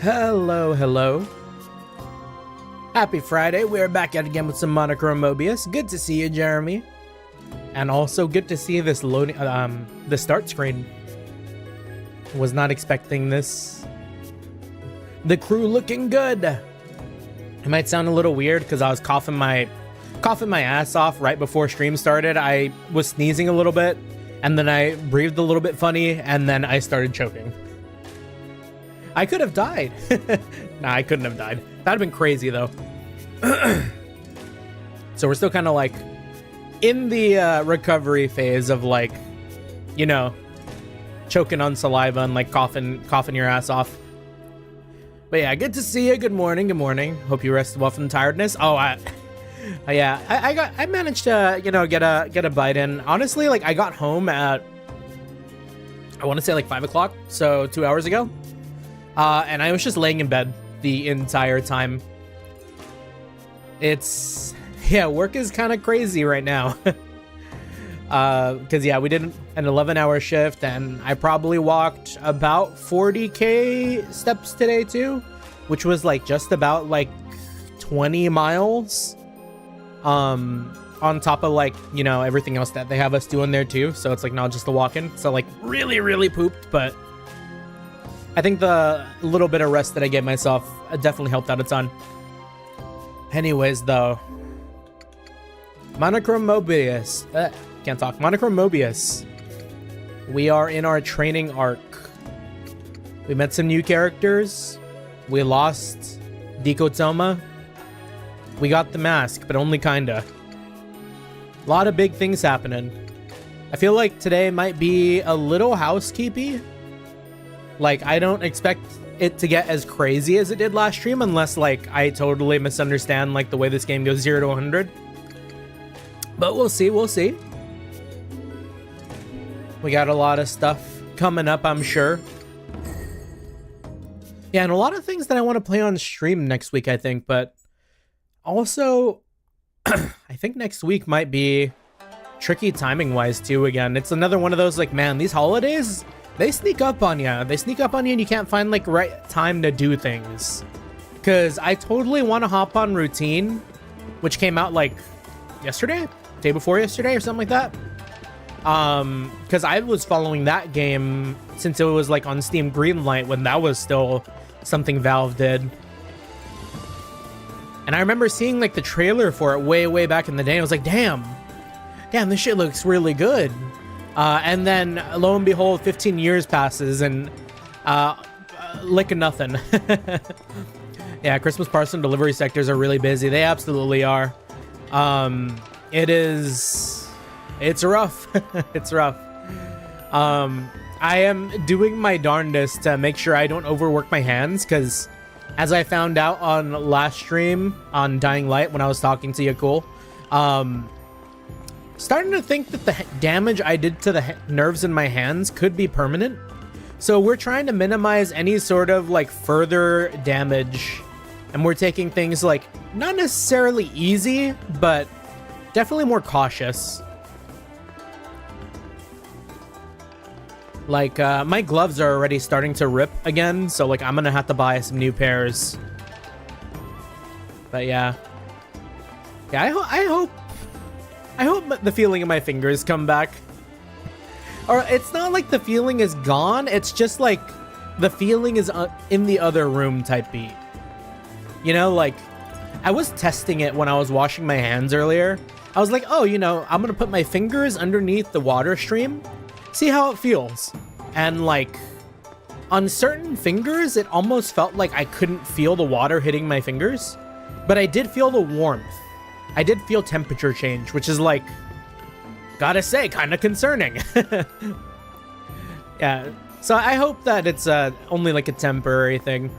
Hello, hello. Happy Friday. We're back at it again with some Monochrome Mobius. Good to see you, Jeremy. And also good to see this loading, the start screen. Was not expecting this. The crew looking good. It might sound a little weird because I was coughing my ass off right before stream started. I was sneezing a little bit, and then I breathed a little bit funny, and then I started choking. I could have died. Nah, I couldn't have died. That'd have been crazy, though. So we're still kind of like in the recovery phase of like, you know, choking on saliva and like coughing your ass off. But yeah, good to see you. Good morning. Good morning. Hope you rested well from tiredness. Oh, I managed to, you know, get a bite in. Honestly, like I got home at, I want to say like 5 o'clock, so 2 hours ago. And I was just laying in bed the entire time. Yeah, work is kind of crazy right now. Because, yeah, we did an 11-hour shift, and I probably walked about 40K steps today, too. Which was, like, just about, like, 20 miles. On top of, like, you know, everything else that they have us doing there, too. So it's, like, not just the walking. So, like, really, really pooped, but I think the little bit of rest that I gave myself definitely helped out a ton. Anyways, though, Monochrome Mobius. Can't talk. Monochrome Mobius. We are in our training arc. We met some new characters. We lost Dikotoma. We got the mask, but only kinda. A lot of big things happening. I feel like today might be a little housekeepy. Like, I don't expect it to get as crazy as it did last stream unless, like, I totally misunderstand, like, the way this game goes 0 to 100. But we'll see, we'll see. We got a lot of stuff coming up, I'm sure. Yeah, and a lot of things that I want to play on stream next week, I think. But also, I think next week might be tricky timing-wise, too, again. It's another one of those, like, man, these holidays, they sneak up on you. They sneak up on you and you can't find, like, right time to do things. Because I totally want to hop on Routine, which came out, like, yesterday? Day before yesterday or something like that. Because I was following that game since it was, like, on Steam Greenlight when that was still something Valve did. And I remember seeing, like, the trailer for it way, way back in the day. I was like, damn, this shit looks really good. And then, lo and behold, 15 years passes and lick of nothing. Yeah, Christmas parcel and delivery sectors are really busy. They absolutely are. It's rough. It's rough. I am doing my darndest to make sure I don't overwork my hands, because as I found out on last stream on Dying Light when I was talking to Yakul, starting to think that the damage I did to the nerves in my hands could be permanent. So we're trying to minimize any sort of, like, further damage. And we're taking things, like, not necessarily easy, but definitely more cautious. Like, my gloves are already starting to rip again, so, like, I'm gonna have to buy some new pairs. But yeah. Yeah, I hope the feeling in my fingers come back. Or it's not like the feeling is gone, it's just like the feeling is in the other room type beat. You know, like, I was testing it when I was washing my hands earlier. I was like, oh, you know, I'm gonna put my fingers underneath the water stream, see how it feels. And, like, on certain fingers, it almost felt like I couldn't feel the water hitting my fingers, but I did feel the warmth. I did feel temperature change, which is, like, gotta say, kind of concerning. Yeah, so I hope that it's only, like, a temporary thing.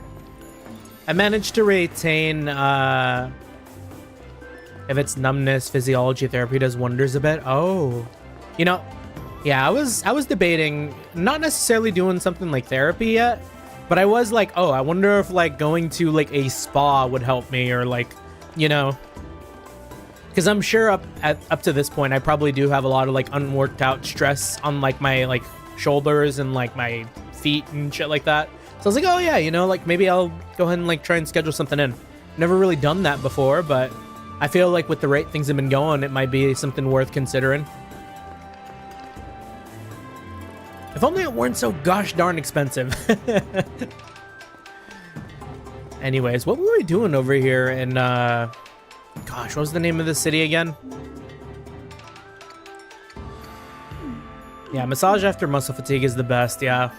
I managed to retain, if it's numbness, physiology therapy does wonders a bit. Oh, you know, yeah, I was debating not necessarily doing something like therapy yet, but I was like, oh, I wonder if, like, going to, like, a spa would help me, or, like, you know, because I'm sure up to this point I probably do have a lot of, like, unworked out stress on, like, my, like, shoulders and, like, my feet and shit like that. So I was like, oh yeah, you know, like maybe I'll go ahead and like try and schedule something in. Never really done that before, but I feel like with the rate things have been going, it might be something worth considering. If only it weren't so gosh darn expensive. Anyways, what were we doing over here in, gosh, what was the name of the city again? Yeah, massage after muscle fatigue is the best, yeah.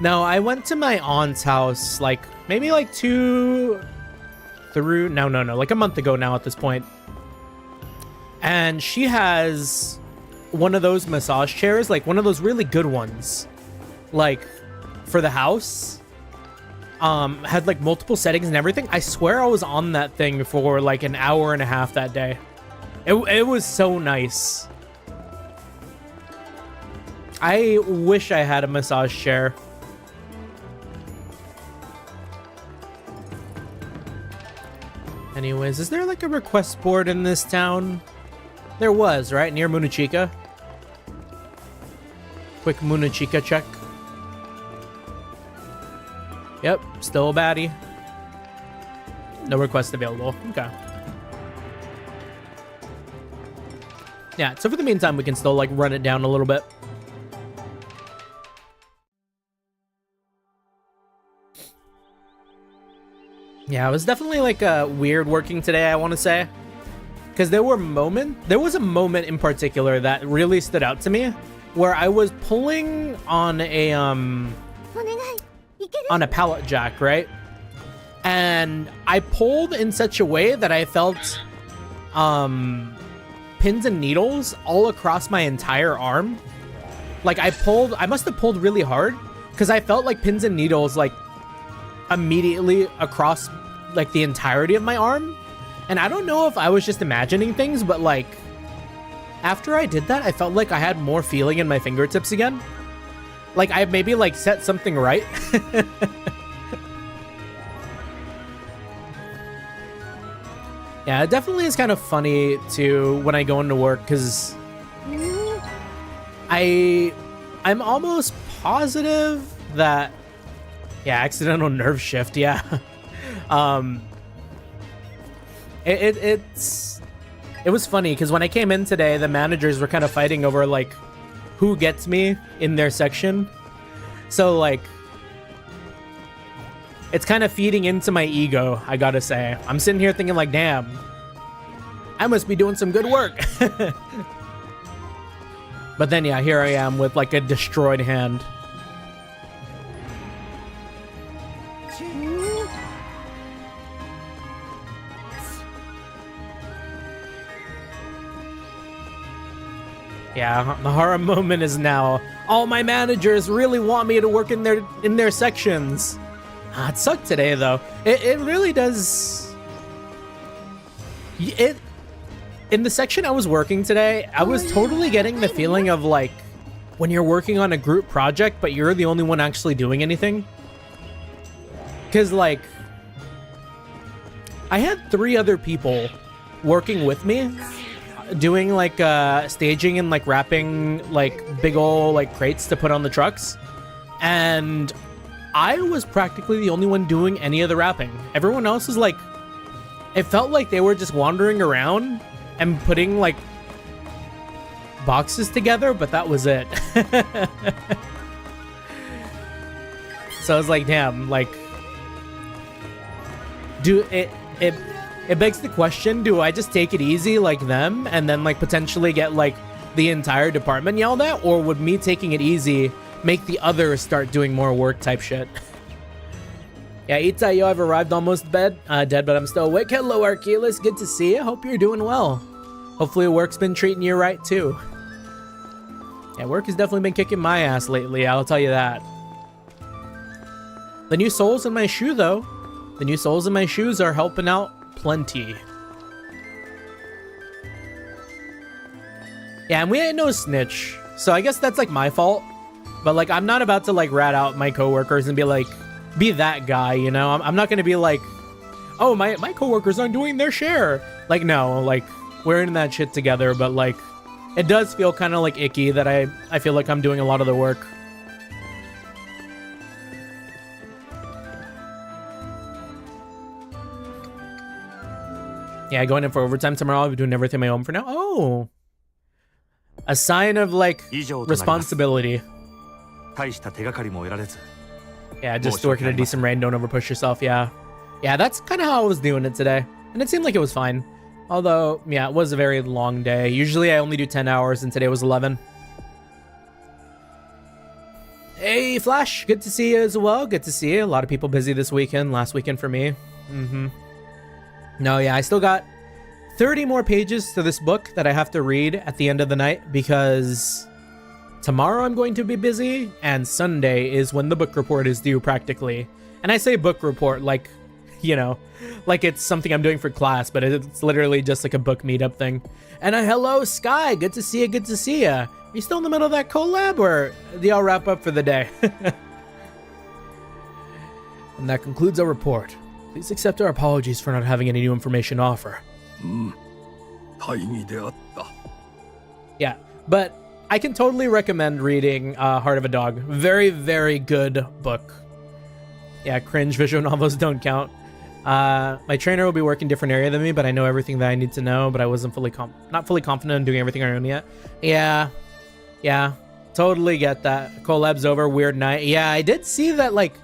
No, I went to my aunt's house, like, maybe like like a month ago now at this point. And she has one of those massage chairs, like one of those really good ones, like for the house. Had like multiple settings and everything. I swear I was on that thing for like an hour and a half that day. It was so nice. I wish I had a massage chair. Anyways, is there like a request board in this town? There was, right? Near Munachica. Quick Munachica check. Yep, still a baddie. No request available. Okay. Yeah, so for the meantime, we can still like run it down a little bit. Yeah, it was definitely like weird working today, I want to say. Because there was a moment in particular that really stood out to me where I was pulling on a pallet jack, right? And I pulled in such a way that I felt pins and needles all across my entire arm. Like I must have pulled really hard because I felt like pins and needles like immediately across like the entirety of my arm. And I don't know if I was just imagining things, but like after I did that, I felt like I had more feeling in my fingertips again. Like I maybe like set something right. Yeah, it definitely is kind of funny too when I go into work because I'm almost positive that, yeah, accidental nerve shift, yeah. It was funny because when I came in today, the managers were kind of fighting over like who gets me in their section. So like it's kind of feeding into my ego, I gotta say. I'm sitting here thinking like, damn, I must be doing some good work. But then yeah, here I am with like a destroyed hand. Yeah, the horror moment is now. All my managers really want me to work in their sections. It sucked today though. It really does. In the section I was working today, I was totally getting the feeling of like when you're working on a group project, but you're the only one actually doing anything. Cause like I had 3 other people working with me, doing like staging and like wrapping like big ol' like crates to put on the trucks, and I was practically the only one doing any of the wrapping. Everyone else was like, it felt like they were just wandering around and putting like boxes together, but that was it. So I was like, damn, like it begs the question, do I just take it easy like them and then like potentially get like the entire department yelled at, or would me taking it easy make the others start doing more work type shit? Yeah, Itai, yo, I've arrived almost dead, but I'm still awake. Hello, Archelaus, good to see you. Hope you're doing well. Hopefully work's been treating you right too. Yeah, work has definitely been kicking my ass lately, I'll tell you that. The new soles in my shoe though, the new soles in my shoes are helping out plenty. Yeah, and we ain't no snitch, so I guess that's like my fault. But like, I'm not about to like rat out my coworkers and be like, be that guy, you know? I'm not gonna be like, oh, my coworkers aren't doing their share. Like, no, like, we're in that shit together, but like, it does feel kind of like icky that I feel like I'm doing a lot of the work. Yeah, going in for overtime tomorrow. I'll be doing everything on my own for now. Oh. A sign of, like, responsibility. Yeah, just working a decent rain. Don't overpush yourself. Yeah. Yeah, that's kind of how I was doing it today. And it seemed like it was fine. Although, yeah, it was a very long day. Usually I only do 10 hours, and today was 11. Hey, Flash. Good to see you as well. Good to see you. A lot of people busy this weekend. Last weekend for me. No, yeah, I still got 30 more pages to this book that I have to read at the end of the night because tomorrow I'm going to be busy, and Sunday is when the book report is due practically. And I say book report like, you know, like it's something I'm doing for class, but it's literally just like a book meetup thing. And hello, Sky. Good to see you. Good to see you. Are you still in the middle of that collab, or do y'all wrap up for the day? And that concludes our report. Please accept our apologies for not having any new information to offer. Yeah, but I can totally recommend reading Heart of a Dog. Very, very good book. Yeah, cringe visual novels don't count. My trainer will be working different area than me, but I know everything that I need to know, but I wasn't not fully confident in doing everything on my own yet. Yeah, totally get that. Collab's over, weird night. Yeah, I did see that, like,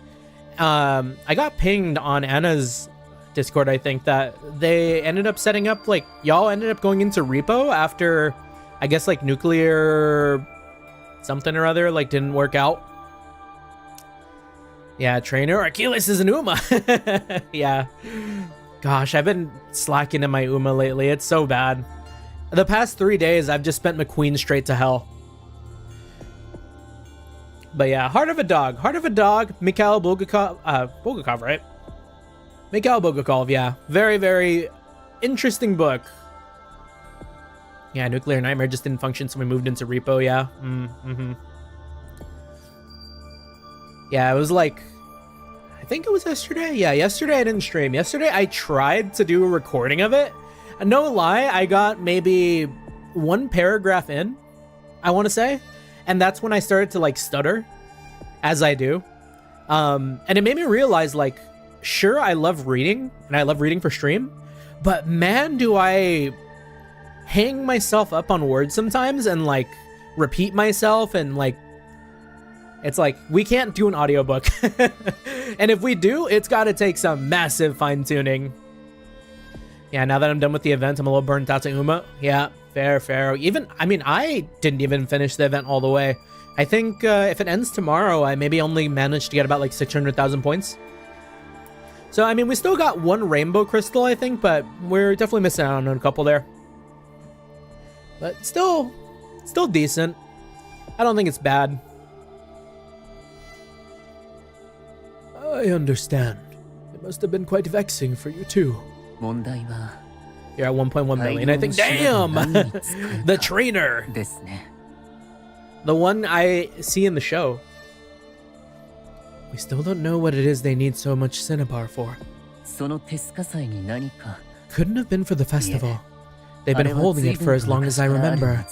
I got pinged on Anna's Discord, I think, that they ended up setting up, like, y'all ended up going into repo after, I guess, like, nuclear something or other, like, didn't work out. Yeah, trainer, Achilles is an Uma. Yeah. Gosh, I've been slacking in my Uma lately. It's so bad. The past 3 days, I've just spent McQueen straight to hell. But yeah, Heart of a Dog. Heart of a Dog, Mikhail Bulgakov, right? Mikhail Bulgakov, yeah. Very, very interesting book. Yeah, Nuclear Nightmare just didn't function, so we moved into repo, yeah. Yeah, it was like, I think it was yesterday. Yeah, yesterday I didn't stream. Yesterday I tried to do a recording of it. No lie, I got maybe one paragraph in, I want to say. And that's when I started to, like, stutter, as I do. And it made me realize, like, sure, I love reading, and I love reading for stream, but man, do I hang myself up on words sometimes and, like, repeat myself, and, like, it's like, we can't do an audiobook. And if we do, it's got to take some massive fine-tuning. Yeah, now that I'm done with the event, I'm a little burnt out to Uma. Yeah. Fair. Even, I mean, I didn't even finish the event all the way. I think if it ends tomorrow, I maybe only managed to get about like 600,000 points. So, I mean, we still got one rainbow crystal, I think, but we're definitely missing out on a couple there. But still decent. I don't think it's bad. I understand. It must have been quite vexing for you too. You're at 1.1 million. I think, damn! The trainer! The one I see in the show. We still don't know what it is they need so much cinnabar for. Couldn't have been for the festival. They've been holding it for as long as I remember,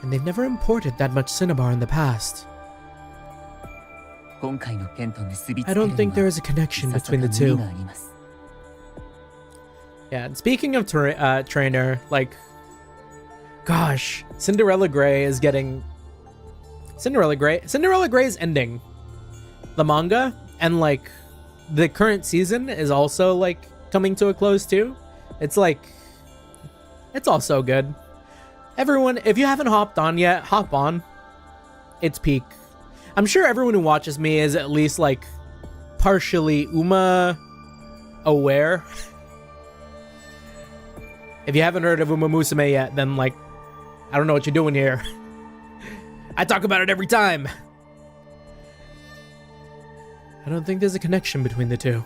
and they've never imported that much cinnabar in the past. I don't think there is a connection between the two. Yeah, and speaking of trainer, like, gosh, Cinderella Grey is getting... Cinderella Grey's ending the manga, and, like, the current season is also, like, coming to a close, too. It's, like, it's all so good. Everyone, if you haven't hopped on yet, hop on. It's peak. I'm sure everyone who watches me is at least, like, partially Uma aware. If you haven't heard of Uma Musume yet, then, like, I don't know what you're doing here. I talk about it every time. I don't think there's a connection between the two.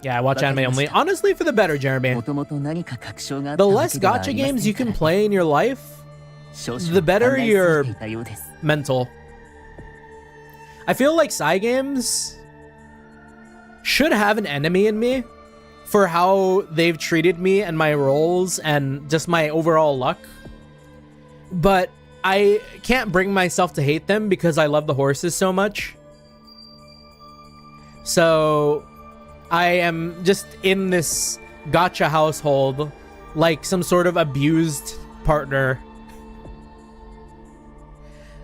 Yeah, I watch anime only. Honestly, for the better, Jeremy. The less gacha games you can play in your life, the better your mental. I feel like Psy games should have an enemy in me for how they've treated me and my roles and just my overall luck. But I can't bring myself to hate them because I love the horses so much. So I am just in this gacha household like some sort of abused partner.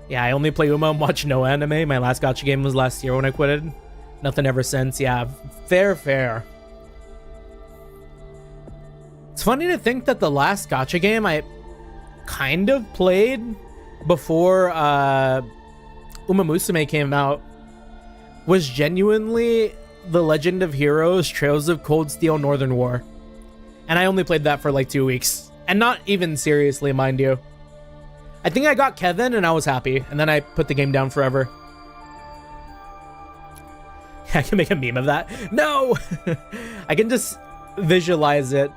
Yeah, I only play Uma and watch no anime. My last gacha game was last year when I quitted. Nothing ever since. Yeah, fair. It's funny to think that the last gacha game I kind of played before Uma Musume came out was genuinely The Legend of Heroes Trails of Cold Steel Northern War. And I only played that for like 2 weeks. And not even seriously, mind you. I think I got Kevin and I was happy. And then I put the game down forever. I can make a meme of that. No! I can just visualize it.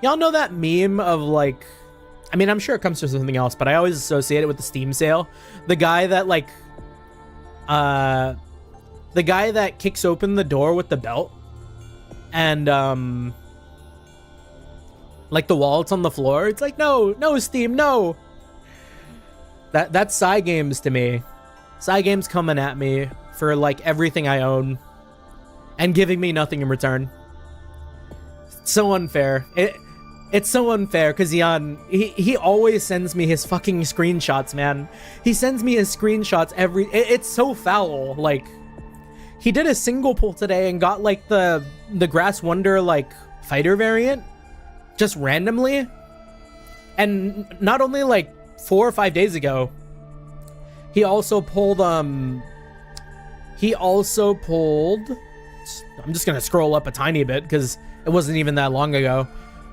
Y'all know that meme of like... I mean, I'm sure it comes from something else, but I always associate it with the Steam sale. The guy that like... the guy that kicks open the door with the belt. And, like the wallets on the floor. It's like, no, Steam, no. That's Psy Games to me. Psy Games coming at me for like everything I own and giving me nothing in return. It's so unfair. It's so unfair because he always sends me his fucking screenshots, man. He sends me his screenshots it's so foul. Like, he did a single pull today and got like the Grass Wonder like fighter variant just randomly. And not only like 4 or 5 days ago, he also pulled I'm just gonna scroll up a tiny bit because it wasn't even that long ago.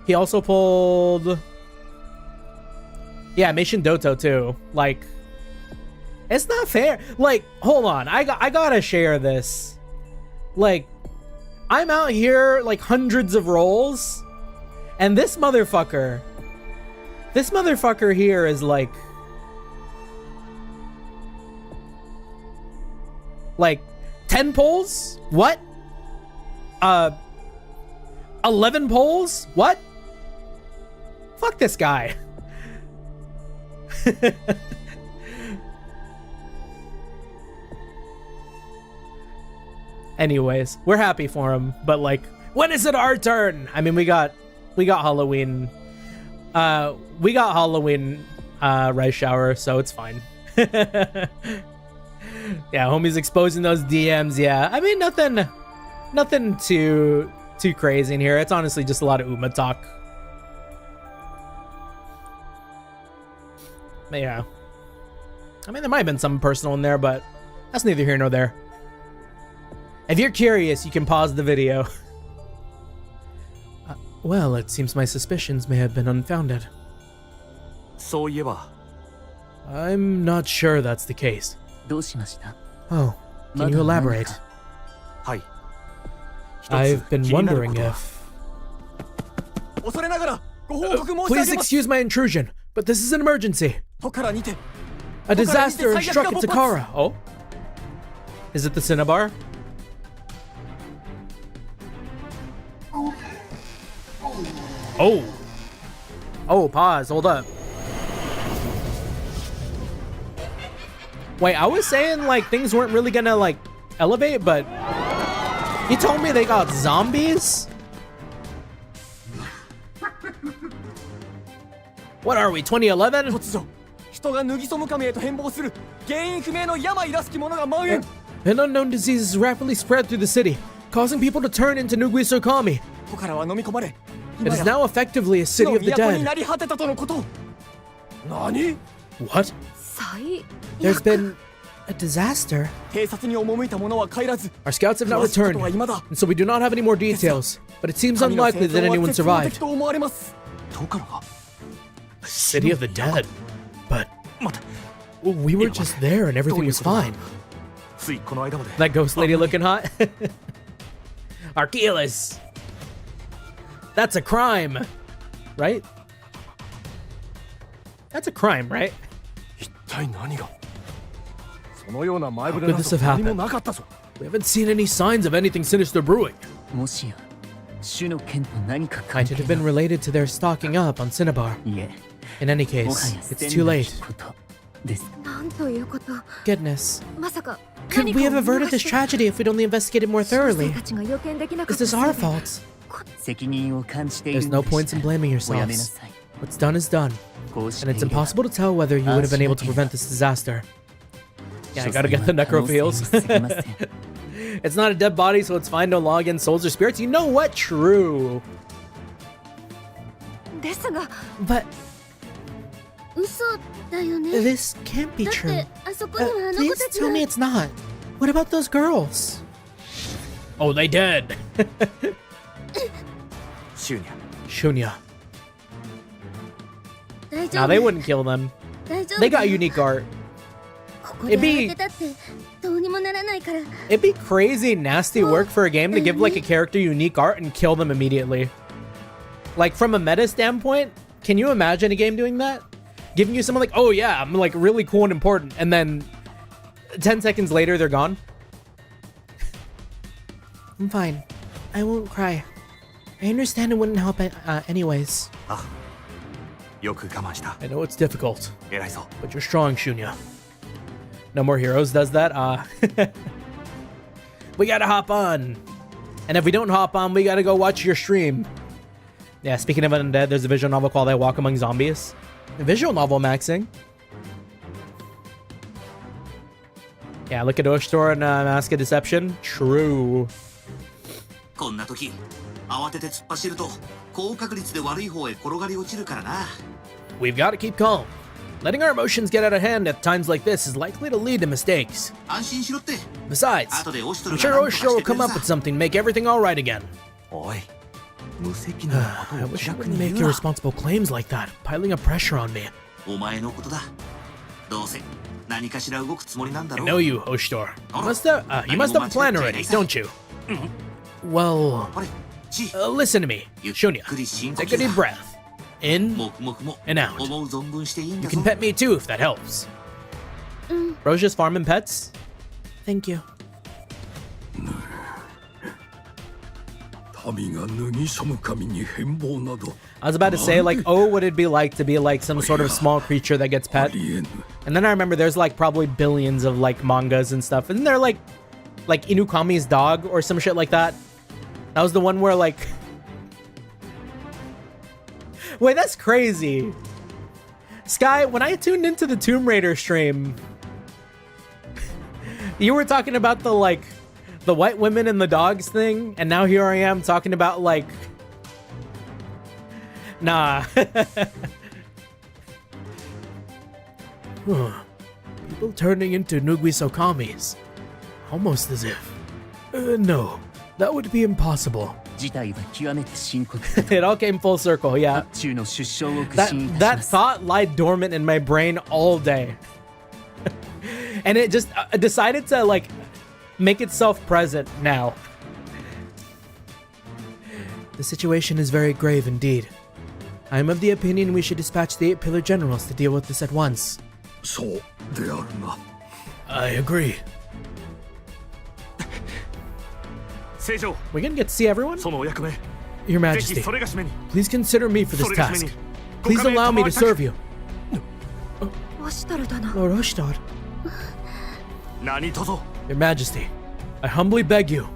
He also pulled, yeah, Meishin Doto too. Like, it's not fair. Like, hold on, I gotta share this. Like, I'm out here like hundreds of rolls, and this motherfucker here is like 10 pulls? What? 11 pulls? What? Fuck this guy. Anyways, we're happy for him, but like, when is it our turn? I mean, we got Halloween. We got Halloween rice shower, so it's fine. Yeah, homie's exposing those DMs. Yeah, I mean, nothing too crazy in here. It's honestly just a lot of Uma talk. But yeah, I mean, there might have been some personal in there, but that's neither here nor there. If you're curious, you can pause the video. Well, it seems my suspicions may have been unfounded. I'm not sure that's the case. Oh, can you elaborate? I've been wondering if... please excuse my intrusion, but this is an emergency. A disaster has struck at Takara. Oh? Is it the Cinnabar? Oh, pause, hold up. Wait, I was saying like things weren't really gonna like elevate, but you told me they got zombies? What are we, 2011? An unknown disease is rapidly spread through the city, causing people to turn into Nugui Sokami. It is now effectively a city of the dead. What? There's been a disaster. Our scouts have not returned, and so we do not have any more details. But it seems unlikely that anyone survived. City of the dead? But we were just there and everything was fine. That ghost lady looking hot? Archelaus! That's a crime, right? That's a crime, right? How could this have happened? We haven't seen any signs of anything sinister brewing. Might it have been related to their stocking up on Cinnabar? In any case, it's too late. Goodness. Could we have averted this tragedy if we'd only investigated more thoroughly? Is this our fault? There's no points in blaming yourselves. What's done is done, and it's impossible to tell whether you would have been able to prevent this disaster. Yeah, I gotta get the necrophiles. It's not a dead body, so it's fine. Don't log against souls or spirits. You know what? True. But this can't be true. Please tell me it's not. What about those girls? Oh, they dead. Shunya. Nah, they wouldn't kill them. They got unique art. It'd be crazy nasty work for a game to give like a character unique art and kill them immediately. Like from a meta standpoint, can you imagine a game doing that? Giving you someone like, oh yeah, I'm like really cool and important, and then 10 seconds later they're gone. I'm fine. I won't cry. I understand it wouldn't help anyways. I know it's difficult, but you're strong, Shunya. No More Heroes does that. We gotta hop on. And if we don't hop on, we gotta go watch your stream. Yeah, speaking of undead, there's a visual novel called I Walk Among Zombies. A visual novel maxing. Yeah, look at Oshtor and Mask of Deception. True. We've got to keep calm. Letting our emotions get out of hand at times like this is likely to lead to mistakes. Besides, I'm sure Oshtor will come up with something to make everything alright again. I wish I wouldn't make irresponsible claims like that, piling up pressure on me. I know you, Oshtor. You must have a plan already, don't you? Well, listen to me, Shunya. Take a deep breath. In and out. You can pet me too if that helps. Roja's farming pets? Thank you. I was about to say, like, oh, what it'd be like to be like some sort of small creature that gets pet. And then I remember there's like probably billions of like mangas and stuff. Isn't there like Inukami's dog or some shit like that? That was the one where like... Wait, that's crazy. Sky, when I tuned into the Tomb Raider stream, you were talking about the like the white women and the dogs thing, and now here I am talking about like... Nah. People turning into Nugui-sokamis. Almost as if... no, that would be impossible. It all came full circle, yeah. That thought lied dormant in my brain all day. And it just decided to, like, make itself present now. The situation is very grave indeed. I am of the opinion we should dispatch the 8 Pillar Generals to deal with this at once. So they are not. I agree. We gonna get to see everyone? Your Majesty, please consider me for this task. Please allow me to serve you. Lord Oshtar. Your Majesty, I humbly beg you.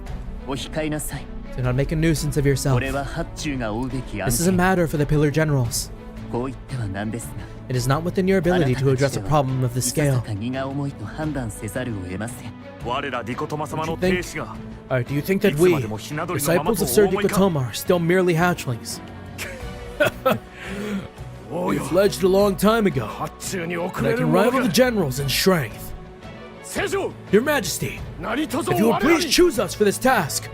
Do not make a nuisance of yourself. This is a matter for the Pillar Generals. It is not within your ability to address a problem of this scale. Do you think that we, disciples of Sir Dikotoma, are still merely hatchlings? We fledged a long time ago, and I can rival the generals in strength. Your Majesty, if you will please choose us for this task.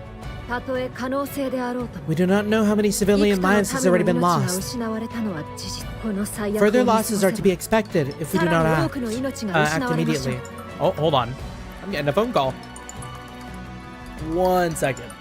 We do not know how many civilian lives has already been lost. Further losses are to be expected if we do not act immediately. Oh, hold on. I'm getting a phone call. 1 second.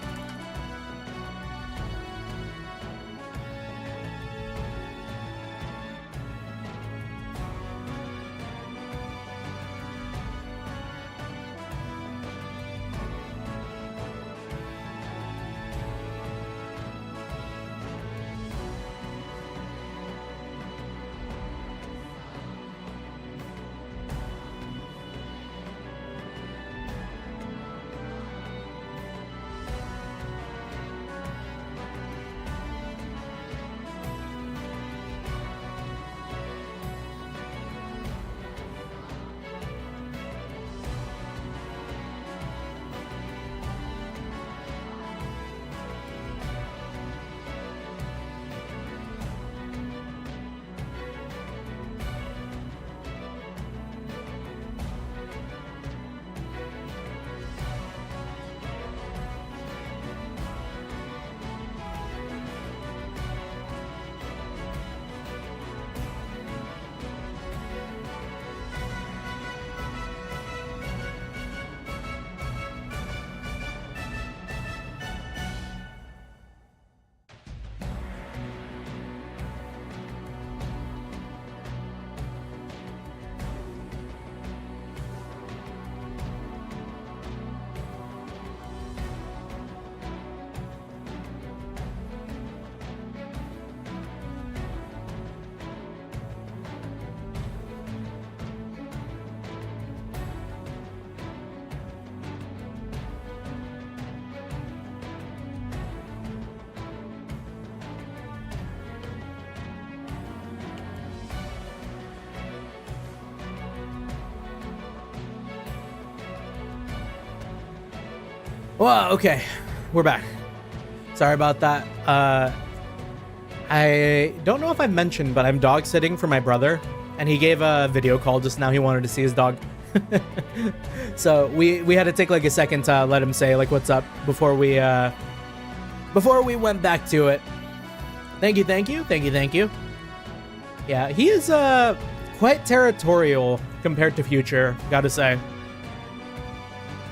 Well, okay. We're back. Sorry about that. I don't know if I mentioned, but I'm dog sitting for my brother, and he gave a video call just now. He wanted to see his dog. So we had to take like a second to let him say like what's up before we went back to it. Thank you. Yeah, he is quite territorial compared to Future, gotta say.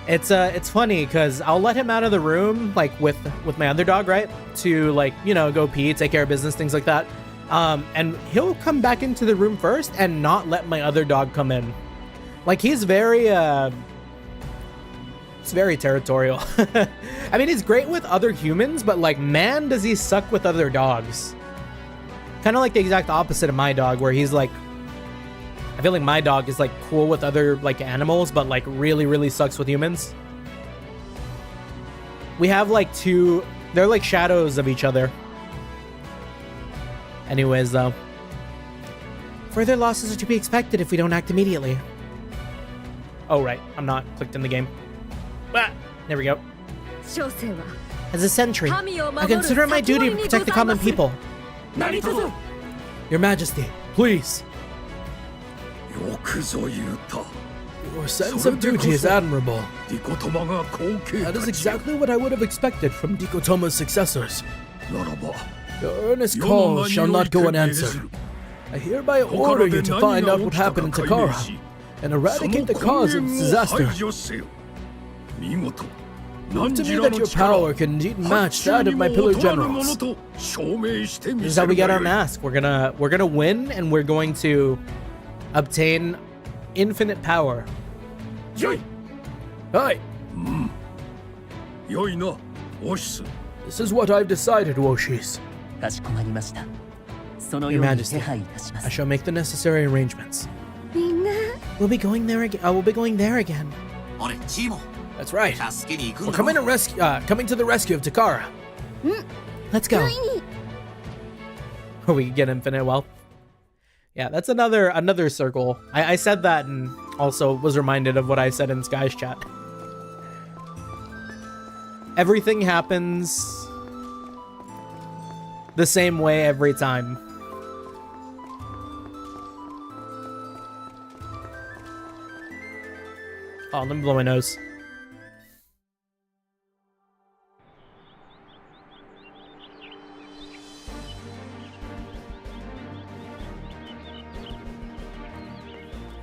It's funny because I'll let him out of the room like with my other dog, right, to like, you know, go pee, take care of business, things like that, and he'll come back into the room first and not let my other dog come in. Like he's very territorial. I mean, he's great with other humans, but like, man, does he suck with other dogs. Kind of like the exact opposite of my dog, where he's like, I feel like my dog is like cool with other like animals, but like really sucks with humans. We have like two, they're like shadows of each other. Anyways, though, further losses are to be expected if we don't act immediately. Oh, right. I'm not clicked in the game. Ah, there we go. As a sentry, I consider it my duty to protect the common people. Your Majesty, please. Your sense of duty is admirable. That is exactly what I would have expected from Dikotoma's successors. Your earnest calls shall not go unanswered. I hereby order you to find out what happened in Takara and eradicate the cause of this disaster. Prove to me that your power can indeed match that of my pillar generals. This is how we get our mask. We're gonna win, and we're going to obtain infinite power. Hi. This is what I've decided, Woshis. Your Majesty, I shall make the necessary arrangements. We'll be going there again. We'll be going there again. That's right. We're coming to the rescue of Takara. Let's go. We can get infinite wealth. Yeah, that's another circle. I said that and also was reminded of what I said in Sky's chat. Everything happens the same way every time. Oh, let me blow my nose.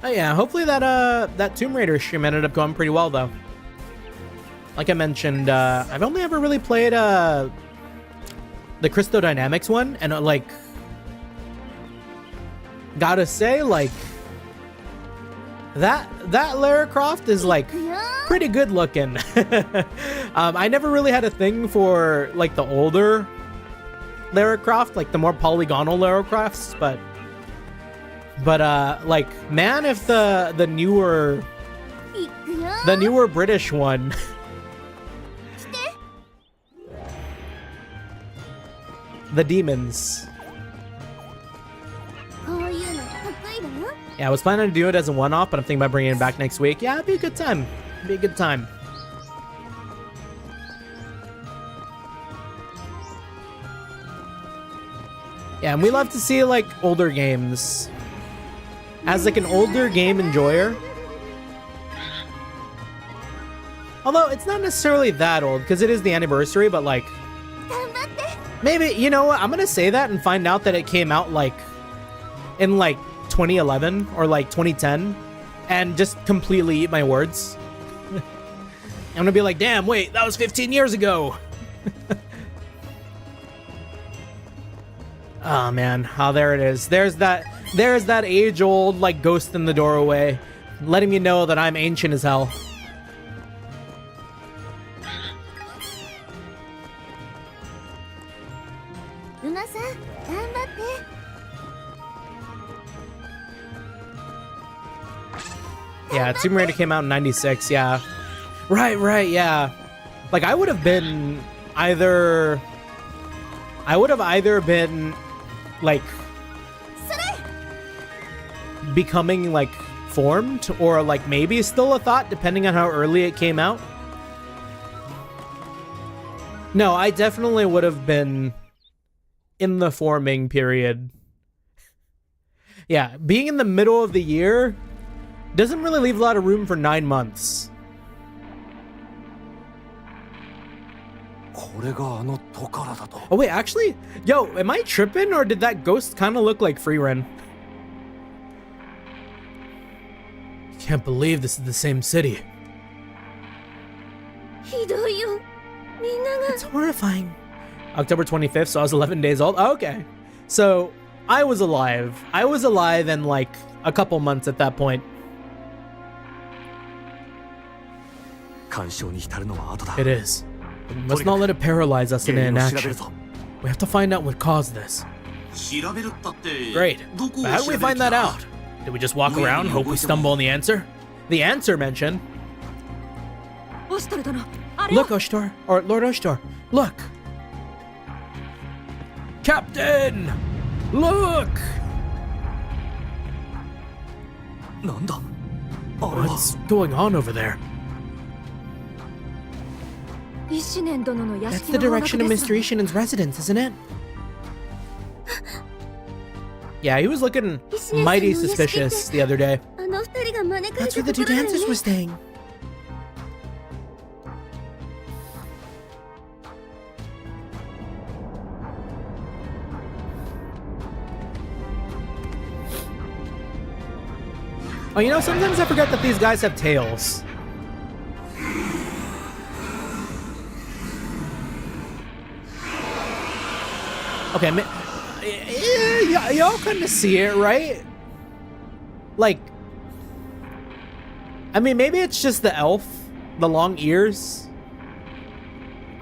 Oh yeah, hopefully that Tomb Raider stream ended up going pretty well though. Like I mentioned, I've only ever really played the Crystal Dynamics one, and like, gotta say, like, that Lara Croft is like pretty good looking. I never really had a thing for like the older Lara Croft, like the more polygonal Lara Crofts, but like, man, if the newer British one the demons. Yeah, I was planning to do it as a one-off, but I'm thinking about bringing it back next week. Yeah, it'd be a good time. It'd be a good time. Yeah, and we love to see like older games. As like an older game enjoyer, although it's not necessarily that old because it is the anniversary, but like, maybe, you know what, I'm gonna say that and find out that it came out like in like 2011 or like 2010 and just completely eat my words. I'm gonna be like, damn, wait, that was 15 years ago. Oh man, oh, there it is. There's that age-old like ghost in the doorway, letting me know that I'm ancient as hell. Yeah, Tomb Raider came out in 96, yeah. Right, yeah. Like, I would have either been, like, becoming, like, formed, or, like, maybe still a thought, depending on how early it came out. No, I definitely would have been in the forming period. Yeah, being in the middle of the year doesn't really leave a lot of room for 9 months. Oh wait, actually, yo, am I tripping or did that ghost kind of look like Freeren? Can't believe this is the same city. It's horrifying. October 25th, so I was 11 days old. Oh, okay. So, I was alive. I was alive in like a couple months at that point. It is. But we must not let it paralyze us in inaction. We have to find out what caused this. Great. But how do we find that out? Did we just walk around, hope we stumble on the answer? The answer mentioned. Look, Oshtor, or Lord Oshtor, look! Captain! Look! What's going on over there? That's the direction of Mr. Ishinen's residence, isn't it? Yeah, he was looking mighty suspicious the other day. That's where the two dancers were staying. Oh, you know, sometimes I forget that these guys have tails. Okay, y'all kind of see it, right? Like, I mean, maybe it's just the elf, the long ears.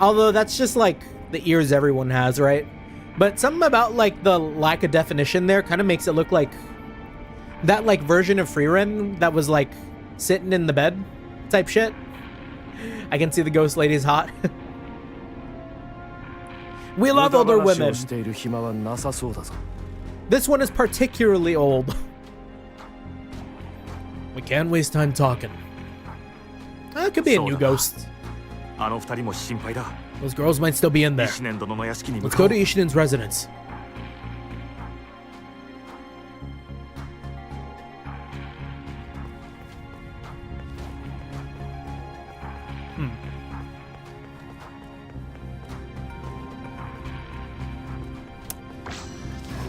Although that's just like the ears everyone has, right? But something about like the lack of definition there kind of makes it look like that like version of Freeren that was like sitting in the bed type shit. I can see the ghost lady's hot. We love older women. This one is particularly old. We can't waste time talking. It could be a new ghost. Those girls might still be in there. Let's go to Ishinen's residence.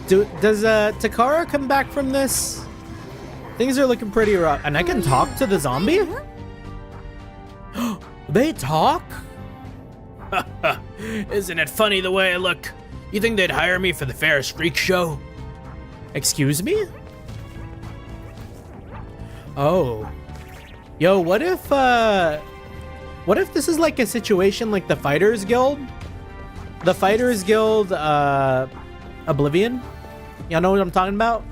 Does Takara come back from this? Things are looking pretty rough. And I can talk to the zombie? They talk? Isn't it funny the way I look? You think they'd hire me for the Ferris Freak show? Excuse me? Oh. Yo, what if this is like a situation like the Fighters Guild? The Fighters Guild, Oblivion? Y'all know what I'm talking about?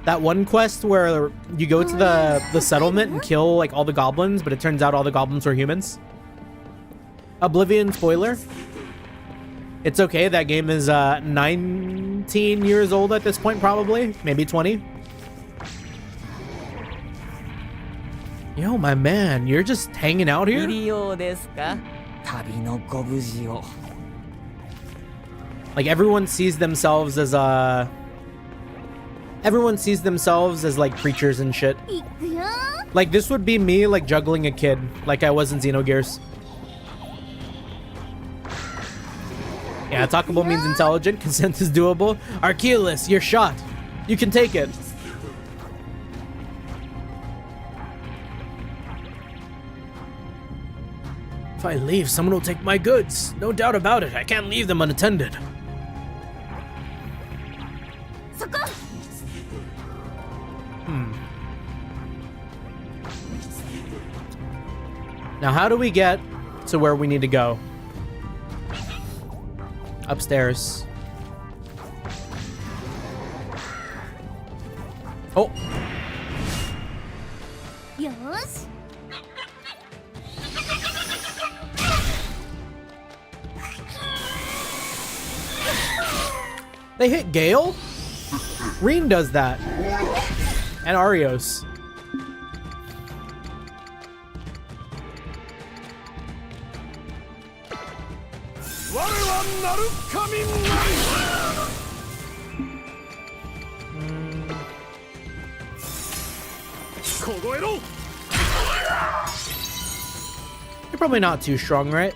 That one quest where you go to the settlement and kill like all the goblins, but it turns out all the goblins were humans. Oblivion spoiler. It's okay, that game is 19 years old at this point, probably. Maybe 20. Yo, my man, you're just hanging out here? Like everyone sees themselves as like preachers and shit. Like this would be me like juggling a kid like I was in Xenogears. Yeah, talkable means intelligent, consent is doable. Archeolus, you're shot. You can take it. If I leave, someone will take my goods. No doubt about it, I can't leave them unattended. Now, how do we get to where we need to go? Upstairs. Oh. Yes. They hit Gale? Reen does that. And Arios. You're probably not too strong, right?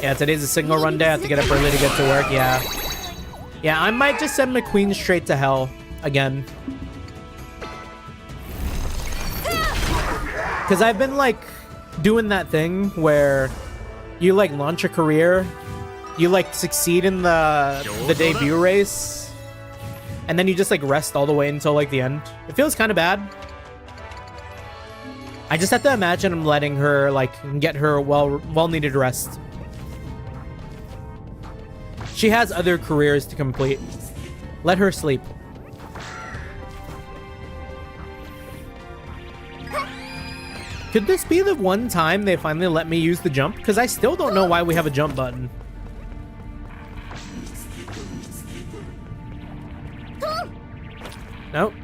Yeah, today's a single run day. I have to get up early to get to work. Yeah. Yeah, I might just send McQueen straight to hell again. Because I've been, like, doing that thing where you, like, launch a career, you, like, succeed in the debut race, and then you just, like, rest all the way until, like, the end. It feels kind of bad. I just have to imagine I'm letting her, like, get her well-needed rest. She has other careers to complete. Let her sleep. Could this be the one time they finally let me use the jump? Because I still don't know why we have a jump button. Nope.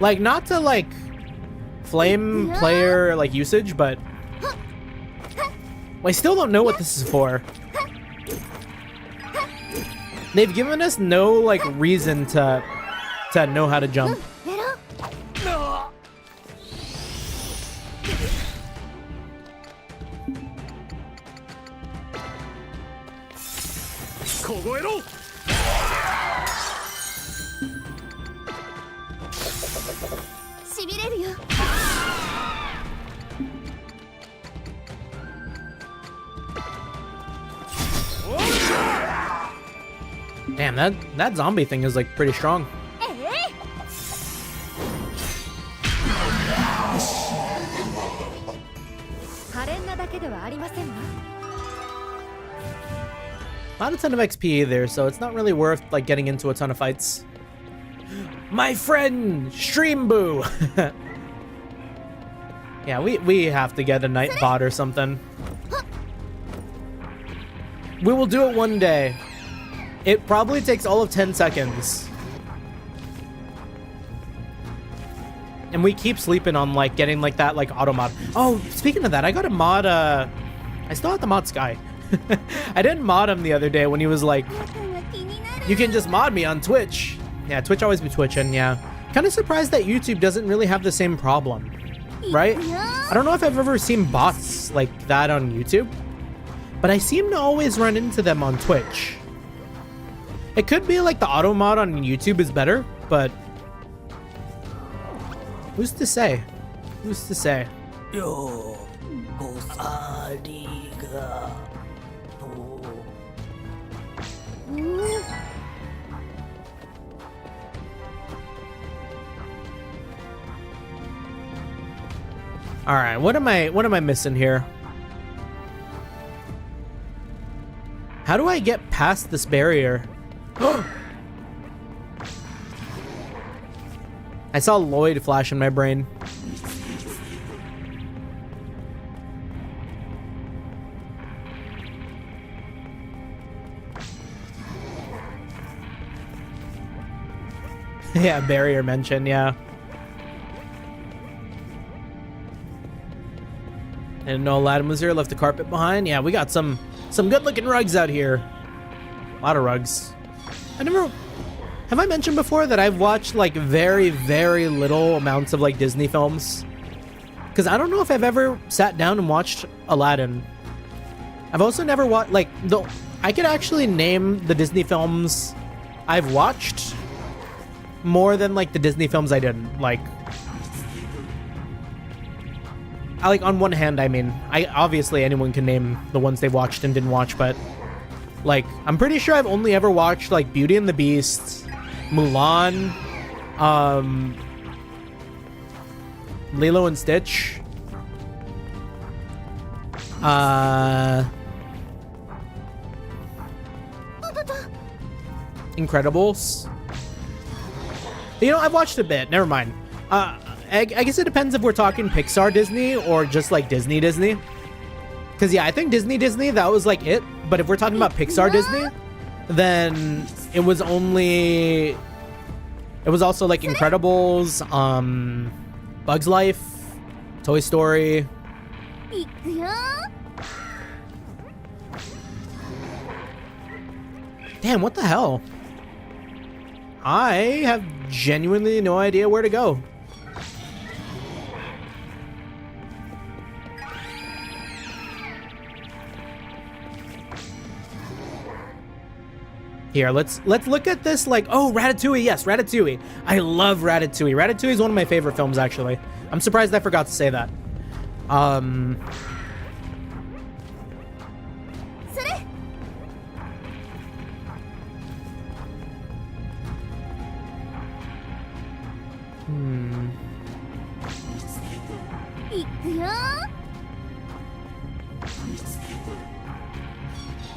Like, not to, like, flame player, like, usage, but I still don't know what this is for. They've given us no, like, reason to know how to jump. Damn, that zombie thing is, like, pretty strong. Not a ton of XP either, so it's not really worth, like, getting into a ton of fights. My friend, Stream Boo! Yeah, we have to get a night bot or something. We will do it one day. It probably takes all of 10 seconds. And we keep sleeping on, like, getting, like, that, like, auto mod. Oh, speaking of that, I got a mod, I still have to mod Sky. I didn't mod him the other day when he was like, you can just mod me on Twitch. Yeah, Twitch always be twitching, yeah. Kind of surprised that YouTube doesn't really have the same problem, right? I don't know if I've ever seen bots like that on YouTube, but I seem to always run into them on Twitch. It could be like the auto mod on YouTube is better, but who's to say? Who's to say? Yo, all right, what am I missing here? How do I get past this barrier? I saw Lloyd flash in my brain. Yeah, barrier mention, yeah. I didn't know Aladdin was here, left the carpet behind. Yeah, we got some good looking rugs out here. A lot of rugs. Have I mentioned before that I've watched like very, very little amounts of like Disney films? Because I don't know if I've ever sat down and watched Aladdin. I've also never watched, like, I could actually name the Disney films I've watched more than like the Disney films I didn't. Like on one hand, I mean, obviously anyone can name the ones they watched and didn't watch, but like, I'm pretty sure I've only ever watched like Beauty and the Beast, Mulan, Lilo and Stitch, Incredibles. You know, I've watched a bit. Never mind. I guess it depends if we're talking Pixar Disney or just like Disney Disney. Because yeah, I think Disney that was like it. But if we're talking about Pixar Disney, then it was also like Incredibles, Bugs Life, Toy Story, Damn, what the hell? I have genuinely no idea where to go. Here, let's look at this like, oh, Ratatouille, yes, Ratatouille. I love Ratatouille. Ratatouille is one of my favorite films, actually. I'm surprised I forgot to say that.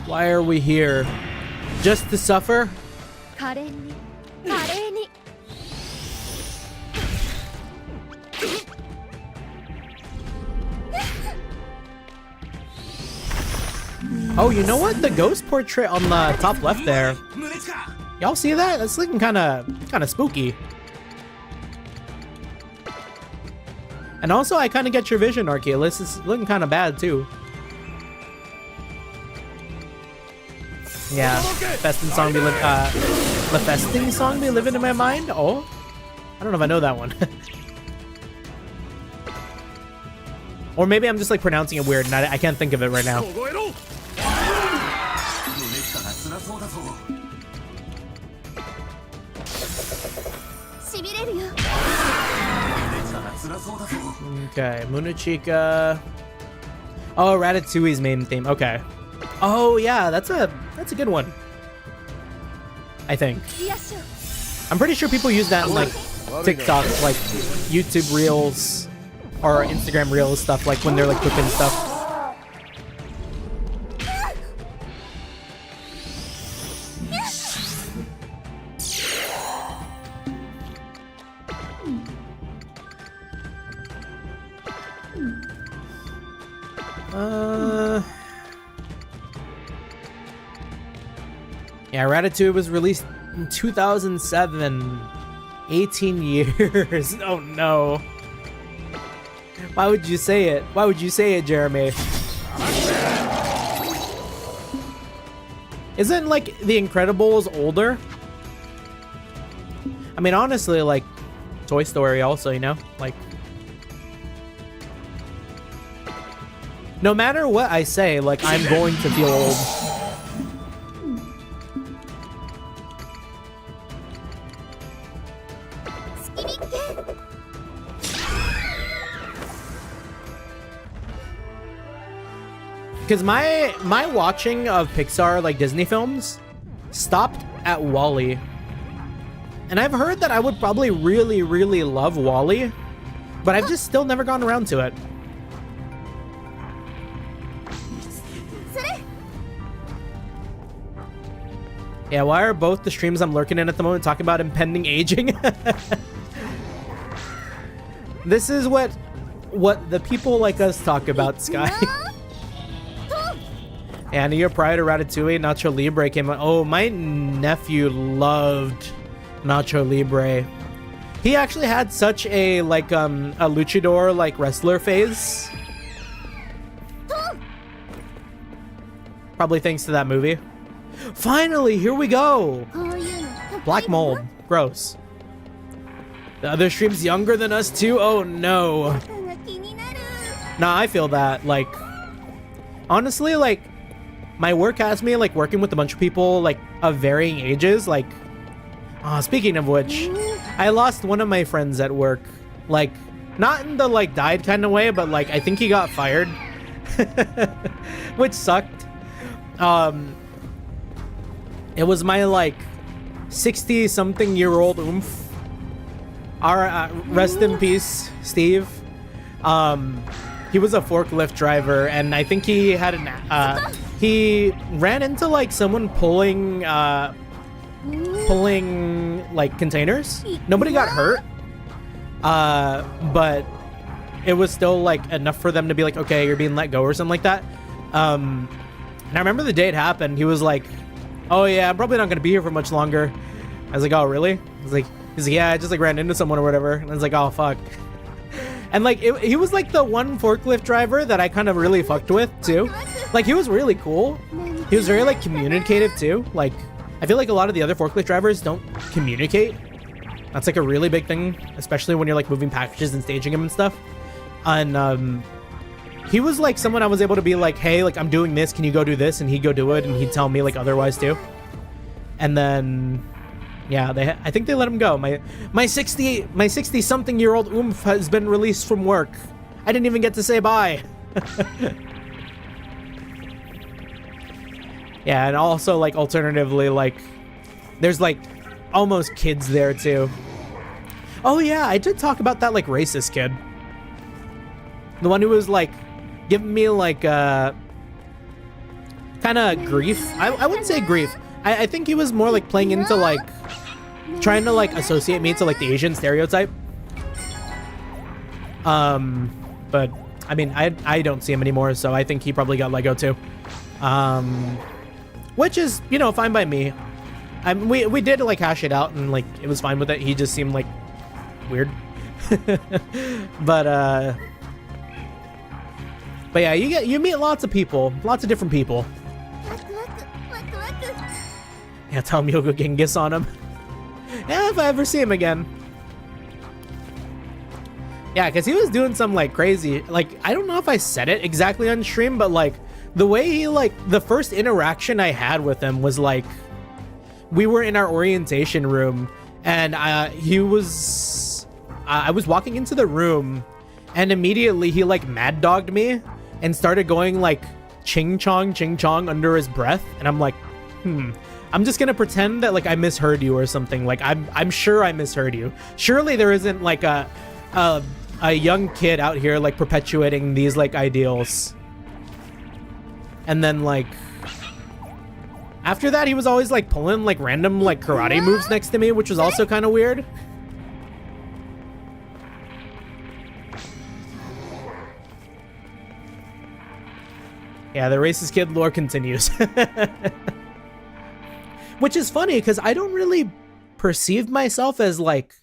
Why are we here? Just to suffer? Oh, you know what? The ghost portrait on the top left there. Y'all see that? That's looking kind of spooky. And also, I kind of get your vision, Arceus. It's looking kind of bad too. Yeah, Festin song be the Festing song be living in my mind. Oh, I don't know if I know that one. Or maybe I'm just like pronouncing it weird and I can't think of it right now. Okay, Munachika. Oh, Ratatouille's main theme. Okay. Oh yeah, that's a good one. I think. I'm pretty sure people use that in like TikTok, like YouTube Reels or Instagram Reels stuff, like when they're like cooking stuff. Yeah, Ratatouille was released in 2007. 18 years. Oh no. Why would you say it? Why would you say it, Jeremy? Isn't like The Incredibles older? I mean, honestly, like Toy Story also, you know? Like, no matter what I say, like, I'm going to feel old. Because my watching of Pixar, like Disney films, stopped at WALL-E. And I've heard that I would probably really, really love WALL-E, but I've just still never gone around to it. Yeah, why are both the streams I'm lurking in at the moment talking about impending aging? This is what the people like us talk about, Sky. And a year prior to Ratatouille, Nacho Libre came out. Oh, my nephew loved Nacho Libre. He actually had such a like a luchador like wrestler phase. Probably thanks to that movie. Finally, here we go. Black mold, gross. The other stream's younger than us too. Oh no. Nah, I feel that. Like, honestly, like, my work has me like working with a bunch of people like of varying ages. Like, speaking of which, I lost one of my friends at work. Like, not in the like died kind of way, but like I think he got fired, which sucked. It was my like 60-something-year-old oomph. Rest in peace, Steve. He was a forklift driver, and I think he had he ran into like someone pulling like containers. Nobody got hurt, but it was still like enough for them to be like, okay, you're being let go or something like that. And I remember the day it happened. He was like, oh yeah, I'm probably not gonna be here for much longer. I was like, oh really? He's like, yeah, I just like ran into someone or whatever. And I was like, oh fuck. And like he was like the one forklift driver that I kind of really fucked with too. Like he was really cool. He was very like communicative too. Like I feel like a lot of the other forklift drivers don't communicate. That's like a really big thing, especially when you're like moving packages and staging them and stuff. And he was like someone I was able to be like, hey, like I'm doing this, can you go do this? And he'd go do it, and he'd tell me like otherwise too. And then yeah, I think they let him go. My 60 something year old oomph has been released from work. I didn't even get to say bye. Yeah, and also like alternatively, like there's like almost kids there too. Oh yeah, I did talk about that like racist kid. The one who was like giving me like kind of grief. I wouldn't say grief. I think he was more like playing into like trying to like associate me to like the Asian stereotype. But I mean, I don't see him anymore, so I think he probably got let go too. Which is, you know, fine by me. We did like hash it out, and like it was fine with it. He just seemed like weird. But yeah, you meet lots of people, lots of different people. Yeah, tell him you'll go Genghis on him. Yeah, if I ever see him again. Yeah, because he was doing some like crazy, like I don't know if I said it exactly on stream, but like the way he like the first interaction I had with him was like we were in our orientation room, and I was walking into the room, and immediately he like mad dogged me and started going like ching chong under his breath, and I'm like, I'm just gonna pretend that like I misheard you or something. Like I'm sure I misheard you. Surely there isn't like a young kid out here like perpetuating these like ideals. And then like after that, he was always like pulling like random like karate moves next to me, which was also kind of weird. Yeah, the racist kid lore continues. Which is funny because I don't really perceive myself as like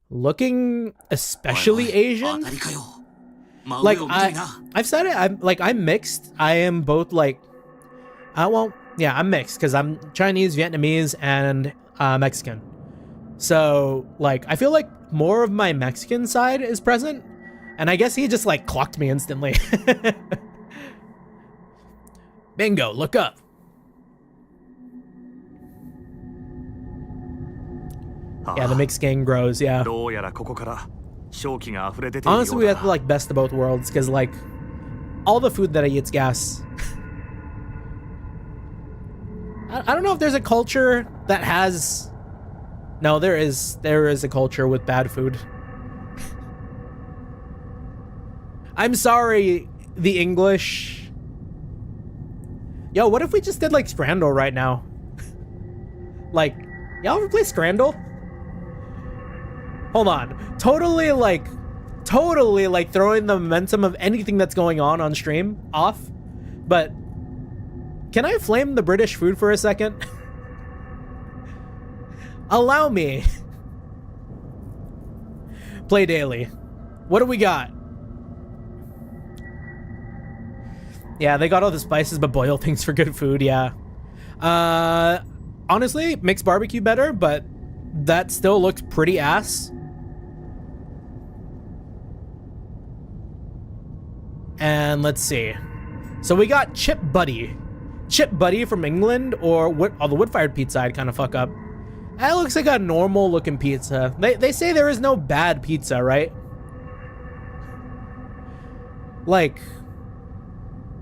looking especially Asian. Like I've said it, I'm mixed. I am both like I'm mixed because I'm Chinese, Vietnamese, and Mexican. So like I feel like more of my Mexican side is present, and I guess he just like clocked me instantly. Bingo, look up. Yeah, the mixed gang grows, yeah. Honestly, we have the like best of both worlds, because like all the food that I eat's gas. I don't know if there's a culture that has... No, there is a culture with bad food. I'm sorry, the English. Yo, what if we just did like Scrandle right now? Like, y'all ever play Scrandle? Hold on. Totally like throwing the momentum of anything that's going on stream off. But can I flame the British food for a second? Allow me. Play daily. What do we got? Yeah, they got all the spices but boil things for good food, yeah. Honestly, mixed barbecue better, but that still looks pretty ass. And let's see. So we got Chip Buddy. Chip Buddy from England, or what? Oh, the wood-fired pizza I'd kind of fuck up. That looks like a normal looking pizza. They say there is no bad pizza, right? Like,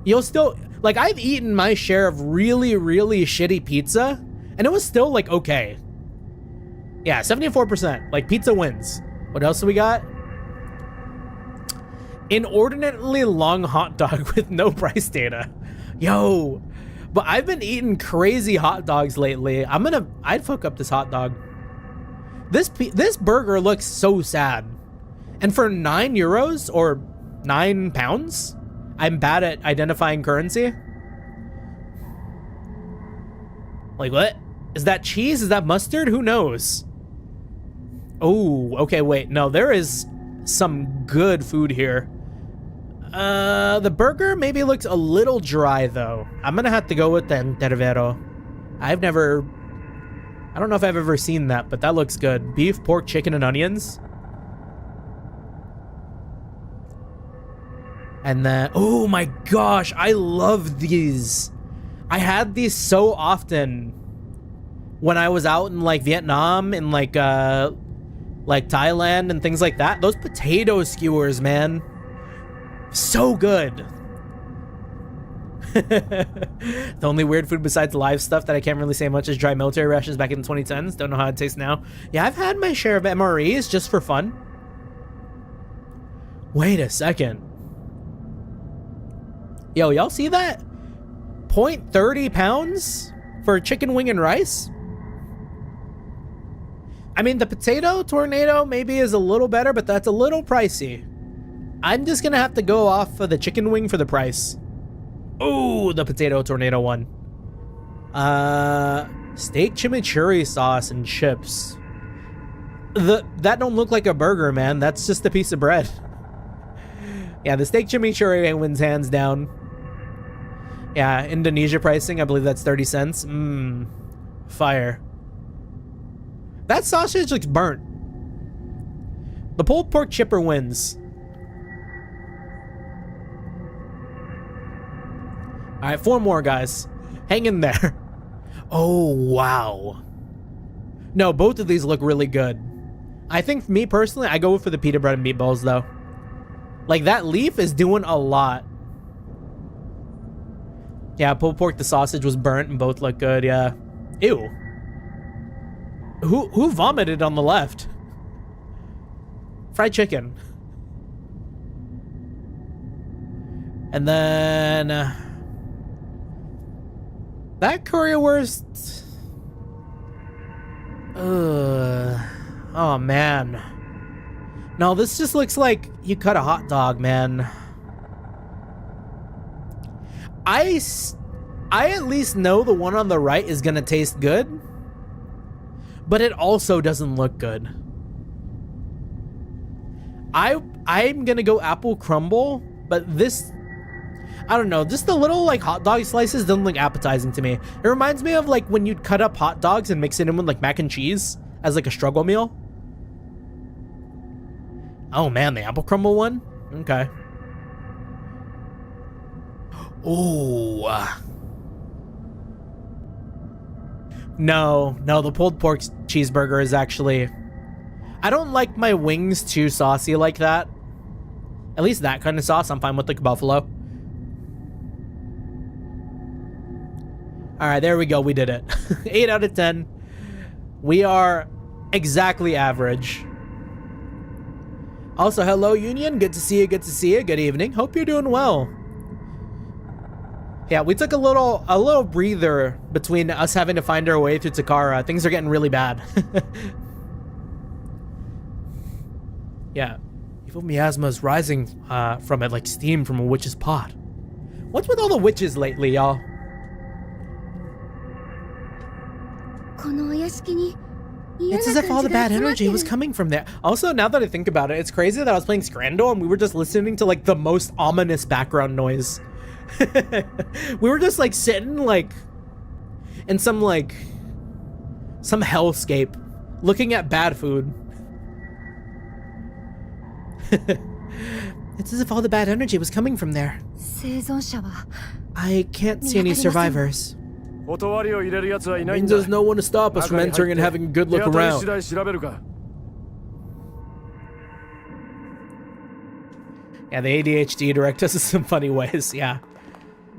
you'll still... Like, I've eaten my share of really, really shitty pizza, and it was still, like, okay. Yeah, 74%. Like, pizza wins. What else do we got? Inordinately long hot dog with no price data. Yo, but I've been eating crazy hot dogs lately. I'd fuck up this hot dog. This burger looks so sad. And for €9 or £9, I'm bad at identifying currency. Like, what? Is that cheese? Is that mustard? Who knows? Oh, okay, wait. No, there is some good food here. The burger maybe looks a little dry though. I'm gonna have to go with the Intervero. I don't know if I've ever seen that, but that looks good. Beef, pork, chicken, and onions. And then, oh my gosh, I love these. I had these so often when I was out in like Vietnam and like Thailand and things like that. Those potato skewers, man. So good. The only weird food besides live stuff that I can't really say much is dry military rations back in the 2010s. Don't know how it tastes now. Yeah, I've had my share of MREs just for fun. Wait a second. Yo, y'all see that? 0.30 pounds for chicken wing and rice? I mean, the potato tornado maybe is a little better, but that's a little pricey. I'm just gonna have to go off of the chicken wing for the price. Oh, the potato tornado one. Steak chimichurri sauce and chips. That don't look like a burger, man. That's just a piece of bread. Yeah, the steak chimichurri wins hands down. Yeah, Indonesia pricing, I believe that's 30 cents. Fire. That sausage looks burnt. The pulled pork chipper wins. All right, 4 more, guys. Hang in there. Oh, wow. No, both of these look really good. I think, me personally, I go for the pita bread and meatballs, though. Like, that leaf is doing a lot. Yeah, pulled pork, the sausage was burnt, and both look good, yeah. Ew. Who vomited on the left? Fried chicken. And then... that currywurst... oh, man. No, this just looks like you cut a hot dog, man. I at least know the one on the right is gonna taste good, but it also doesn't look good. I'm gonna go apple crumble, but this, I don't know, just the little like hot dog slices doesn't look appetizing to me. It reminds me of like when you'd cut up hot dogs and mix it in with like mac and cheese as like a struggle meal. Oh man, the apple crumble one? Okay. Oh. No, the pulled pork cheeseburger is actually... I don't like my wings too saucy like that. At least that kind of sauce, I'm fine with like buffalo. Alright, there we go, we did it. 8 out of 10. We are exactly average. Also, hello Union, good to see you, good evening. Hope you're doing well. Yeah, we took a little breather between us having to find our way through Takara. Things are getting really bad. Yeah, evil miasma is rising from it like steam from a witch's pot. What's with all the witches lately, y'all? It's as if all the bad energy was coming from there. Also, now that I think about it, it's crazy that I was playing Scrando and we were just listening to like the most ominous background noise. We were just like sitting like in some hellscape looking at bad food. It's as if all the bad energy was coming from there. I can't see any survivors. It means there's no one to stop us from entering and having a good look around. Yeah, the ADHD direct us in some funny ways, yeah.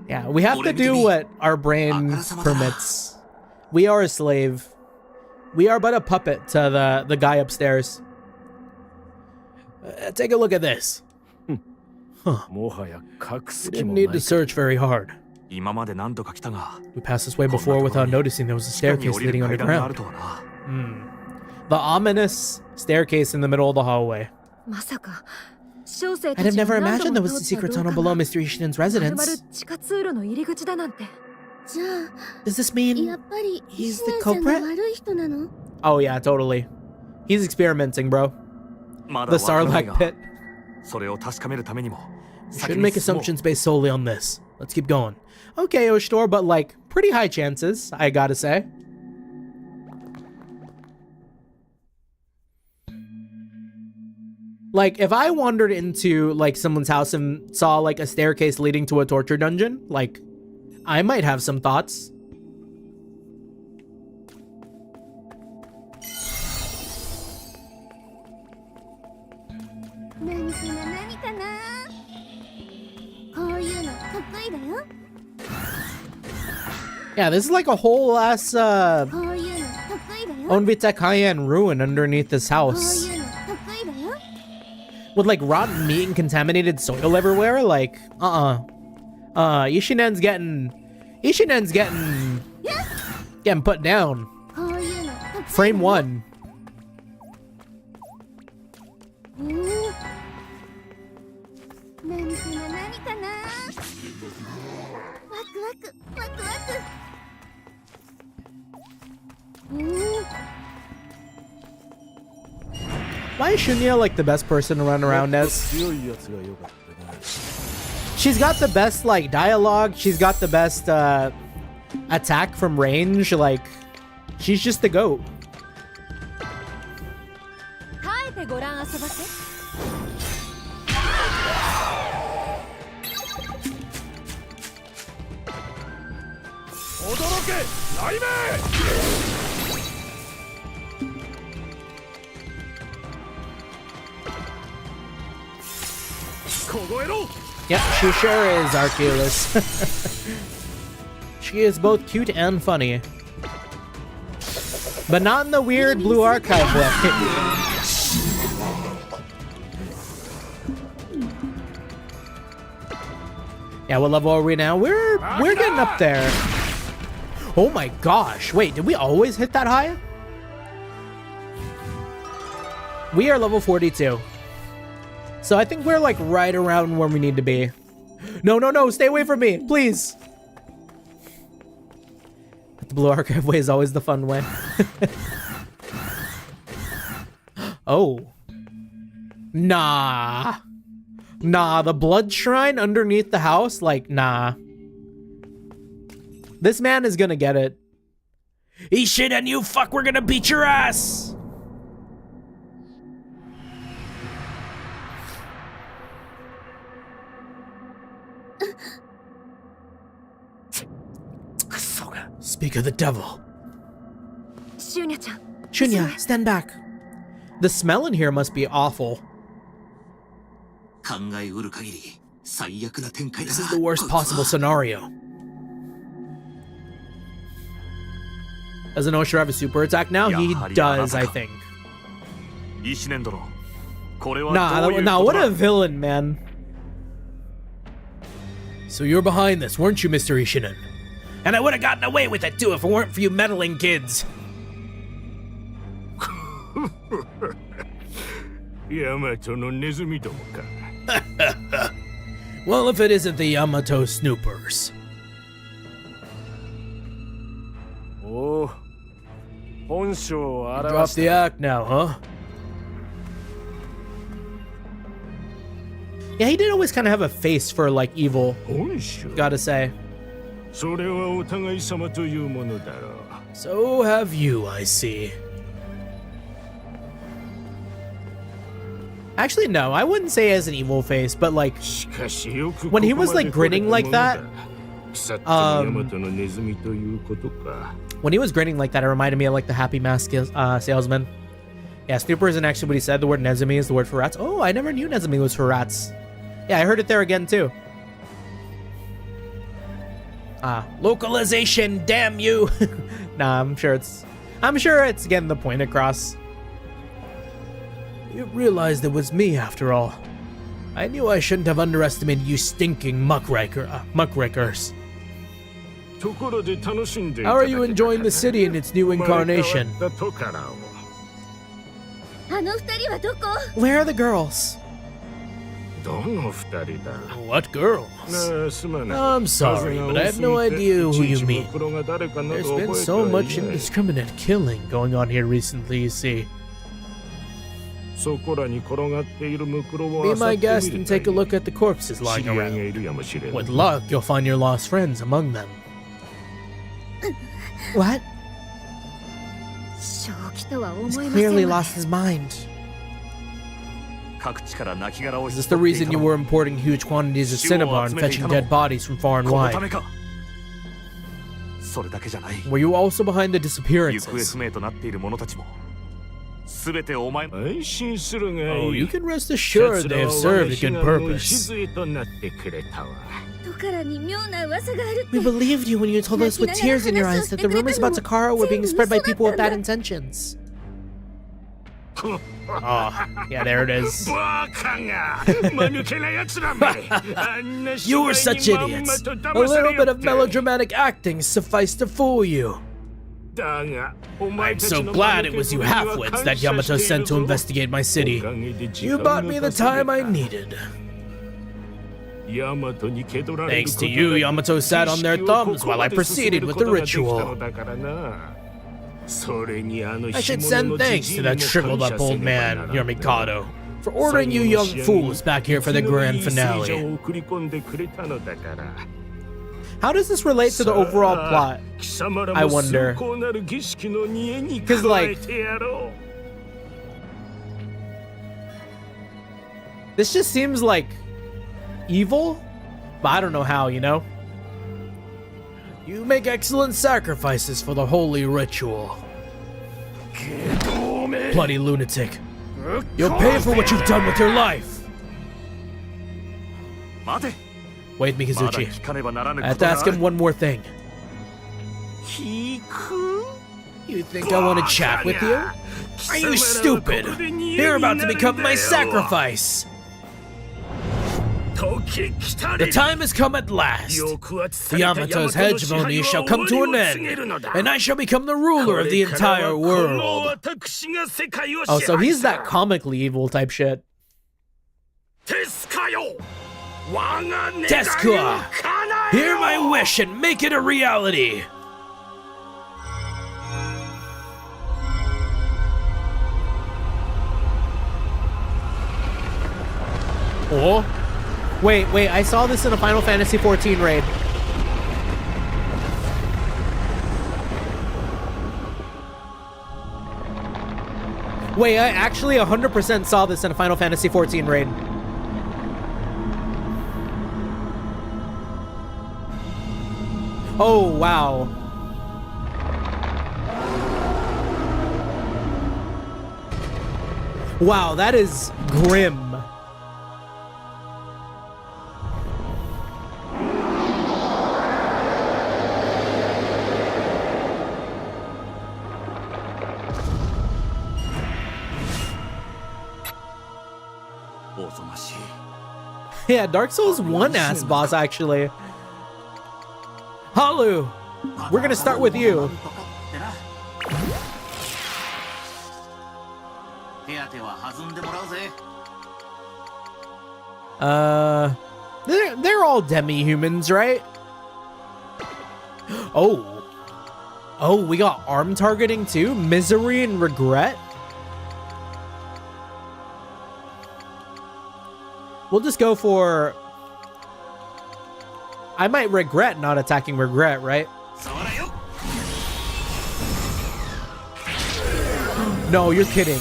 Yeah, we have to do what our brain permits. We are a slave. We are but a puppet to the guy upstairs. Take a look at this. Huh. We didn't need to search very hard. We passed this way before without noticing there was a staircase leading underground. The ominous staircase in the middle of the hallway. I'd have never imagined there was a secret tunnel below Mr. Ishinen's residence. Does this mean he's the culprit? Oh yeah, totally. He's experimenting, bro. The Sarlacc pit. Shouldn't make assumptions based solely on this. Let's keep going. Okay, Oshtor, but like pretty high chances, I gotta say. Like, if I wandered into like someone's house and saw like a staircase leading to a torture dungeon, like, I might have some thoughts. Yeah, this is like a whole ass Onvitekayan ruin underneath this house. With like rotten meat and contaminated soil everywhere, like, Ishinen's getting put down. Frame 1. Why is Shunya like the best person to run around as? She's got the best like dialogue, she's got the best attack from range, like she's just the GOAT. Yep, she sure is, Arculus. She is both cute and funny. But not in the weird blue archive way. Yeah, what level are we now? We're getting up there. Oh my gosh, wait, did we always hit that high? We are level 42. So I think we're like right around where we need to be. No, no, no, stay away from me, please. The blue archive way is always the fun way. Oh. Nah. Nah, the blood shrine underneath the house? Like, nah. This man is gonna get it. Eat shit and you fuck, we're gonna beat your ass! Speak of the devil. Shunya, stand back. The smell in here must be awful. This is the worst possible scenario. Doesn't Oshiro have a super attack now? He does, I think. Nah, what a villain, man. So you're behind this, weren't you, Mr. Ishinen? And I would have gotten away with it too if it weren't for you meddling kids. Well, if it isn't the Yamato snoopers. Drop the act now, huh? Yeah, he did always kind of have a face for, like, evil, gotta say. So have you, I see. Actually, no, I wouldn't say he has an evil face, but, like, when he was, like, grinning like that, when he was grinning like that, it reminded me of, like, the Happy Mask salesman. Yeah, snooper isn't actually what he said. The word Nezumi is the word for rats. Oh, I never knew Nezumi was for rats. Yeah, I heard it there again, too. Localization, damn you! Nah, I'm sure it's getting the point across. You realized it was me after all. I knew I shouldn't have underestimated you stinking muckrakers. How are you enjoying the city in its new incarnation? Where are the girls? What girls? I'm sorry, but I have no idea who you mean. There's been so much indiscriminate killing going on here recently, you see. Be my guest and take a look at the corpses lying around. With luck, you'll find your lost friends among them. What? He's clearly lost his mind. Is this the reason you were importing huge quantities of cinnabar and fetching dead bodies from far and wide? Were you also behind the disappearances? Oh, you can rest assured they have served a good purpose. We believed you when you told us with tears in your eyes that the rumors about Takara were being spread by people with bad intentions. Oh, yeah, there it is. You were such idiots. A little bit of melodramatic acting sufficed to fool you. I'm so glad it was you half-wits that Yamato sent to investigate my city. You bought me the time I needed. Thanks to you, Yamato sat on their thumbs while I proceeded with the ritual. I should send thanks to that shriveled-up old man, your Mikado, for ordering you young fools back here for the grand finale. How does this relate to the overall plot? I wonder. Because, like, this just seems like evil, but I don't know how, you know? You make excellent sacrifices for the holy ritual. Bloody lunatic. You'll pay for what you've done with your life. Wait, Mikazuchi. I have to ask him one more thing. You think I want to chat with you? Are you stupid? You're about to become my sacrifice. The time has come at last. Yamato's hegemony shall come to an end, and I shall become the ruler of the entire world. Oh, so he's that comically evil type shit. Teskuya! Hear my wish and make it a reality! Oh? Wait, I saw this in a Final Fantasy XIV raid. Wait, I actually 100% saw this in a Final Fantasy XIV raid. Oh, wow. Wow, that is grim. Yeah, Dark Souls 1 ass boss, actually. Halu, we're gonna start with you. They're all demi-humans, right? Oh, we got arm targeting too? Misery and regret? We'll just go for... I might regret not attacking regret, right? No, you're kidding.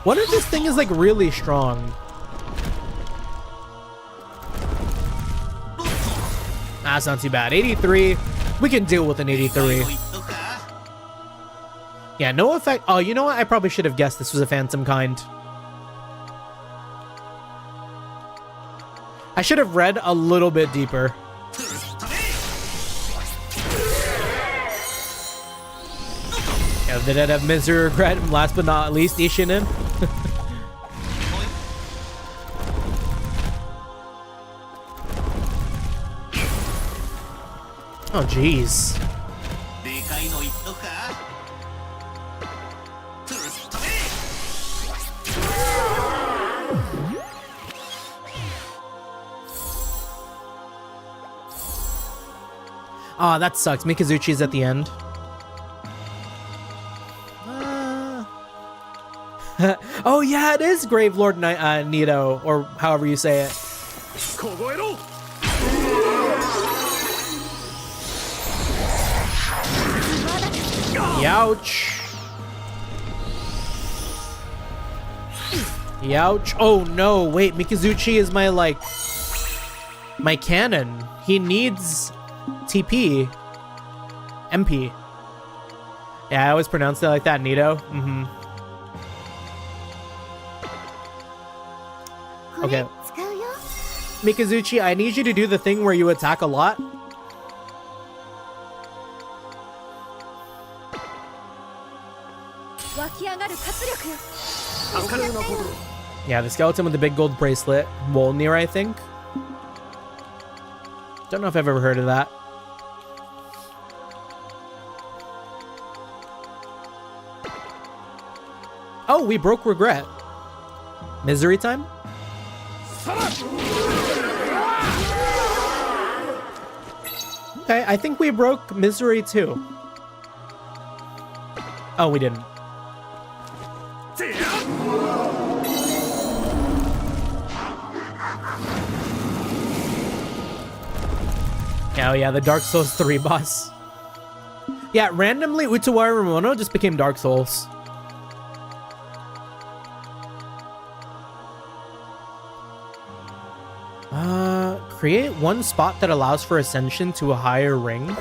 What if this thing is like really strong? That's not too bad. 83. We can deal with an 83. Yeah, no effect. Oh, you know what? I probably should have guessed this was a Phantom kind. I should have read a little bit deeper. Yeah, did it have misery, regret, and last but not least, Ishinin? Oh, jeez. Aw, that sucks. Mikazuchi's at the end. Oh yeah, it is Gravelord Nito, or however you say it. Youch. Youch. Oh no, wait, Mikazuchi is my, like, my cannon. He needs TP. MP. Yeah, I always pronounce it like that, Nito. Mm-hmm. Okay. Mikazuchi, I need you to do the thing where you attack a lot. Yeah, the skeleton with the big gold bracelet. Wolnir, I think. Don't know if I've ever heard of that. Oh, we broke regret. Misery time? Okay, I think we broke misery too. Oh, we didn't. Oh yeah, the Dark Souls 3 boss. Yeah, randomly Utawara Ramono just became Dark Souls. Create one spot that allows for ascension to a higher ring. I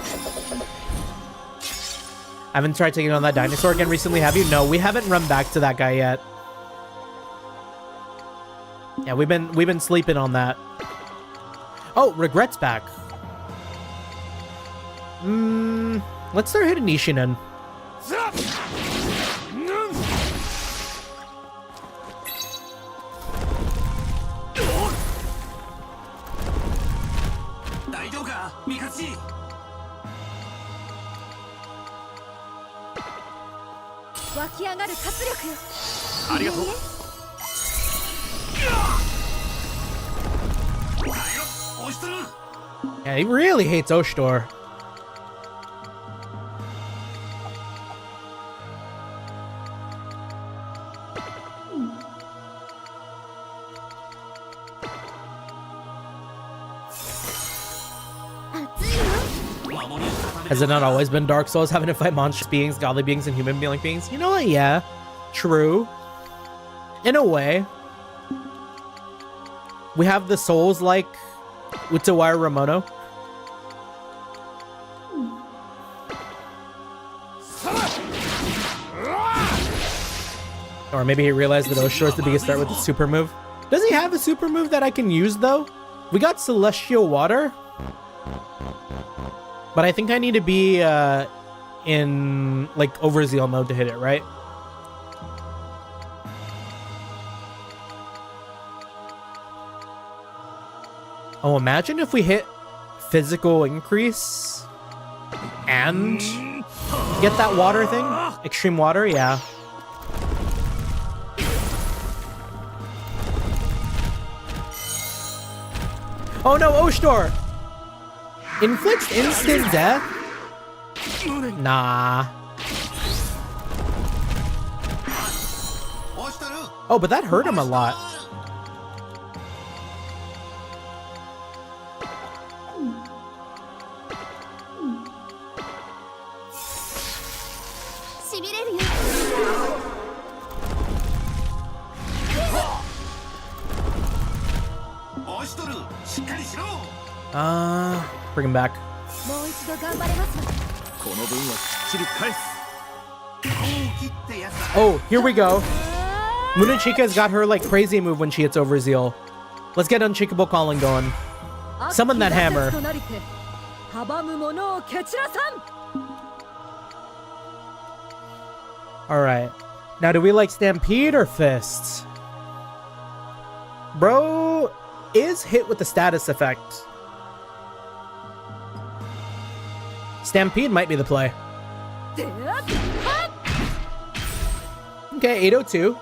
haven't tried taking on that dinosaur again recently, have you? No, we haven't run back to that guy yet. Yeah, we've been sleeping on that. Oh, Regret's back. Let's start hitting Nishinen. Yeah, he really hates Oshtor. Has it not always been Dark Souls having to fight monstrous beings, godly beings, and human beings? You know what? Yeah. True. In a way. We have the souls like Utawara Ramono. Or maybe he realized that Oshtor is the biggest threat with the super move. Does he have a super move that I can use, though? We got Celestial Water. But I think I need to be in, like, Overzeal mode to hit it, right? Oh, imagine if we hit physical increase and get that water thing. Extreme water, yeah. Oh no, Oshtor! Inflicts instant death? Nah. Oh, but that hurt him a lot. Bring him back. Oh, here we go. Munachika's got her, like, crazy move when she hits Overzeal. Let's get Unshakable Calling going. Summon that hammer. Alright. Now, do we like Stampede or Fists? Bro is hit with the status effect. Stampede might be the play. Okay, 802.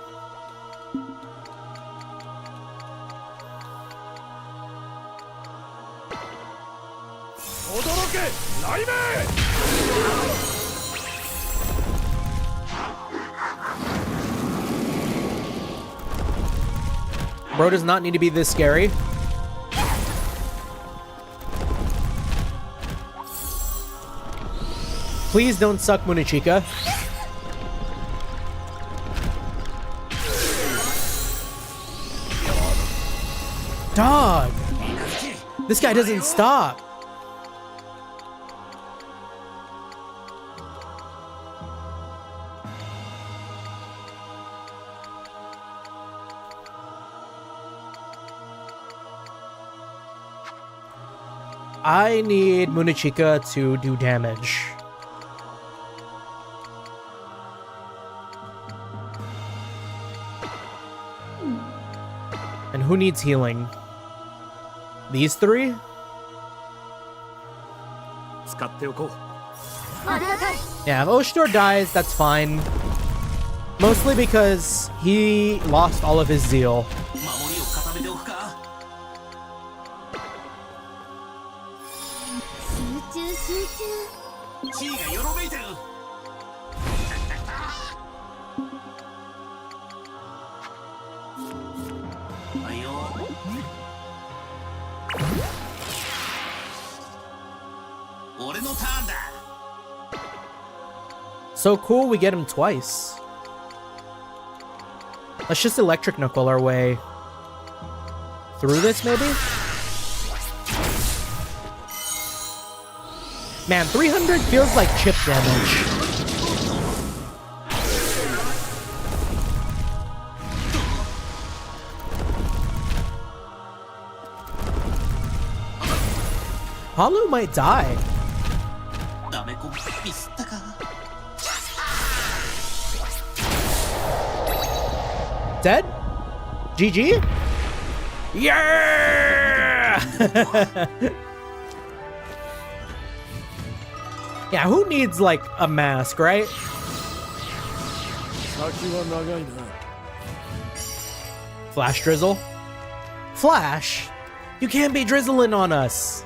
Bro does not need to be this scary. Please don't suck, Munichika. Dog! This guy doesn't stop. I need Munichika to do damage. And who needs healing? These three? Yeah, if Oshidor dies, that's fine. Mostly because he lost all of his zeal. So cool, we get him twice. Let's just electric knuckle our way through this, maybe? Man, 300 feels like chip damage. Halu might die. Dead? GG? Yeah! Yeah, who needs like a mask, right? Flash drizzle? Flash? You can't be drizzling on us.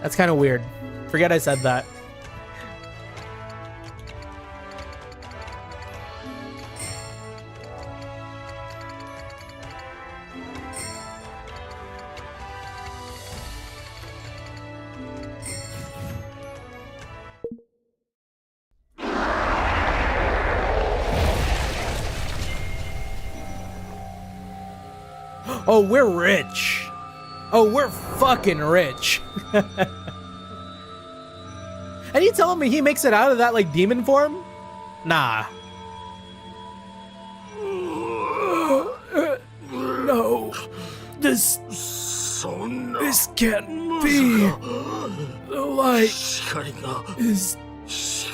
That's kind of weird. Forget I said that. Oh, we're rich. Oh, we're fucking rich. And you telling me he makes it out of that, like, demon form? Nah. No. This can't be. The light is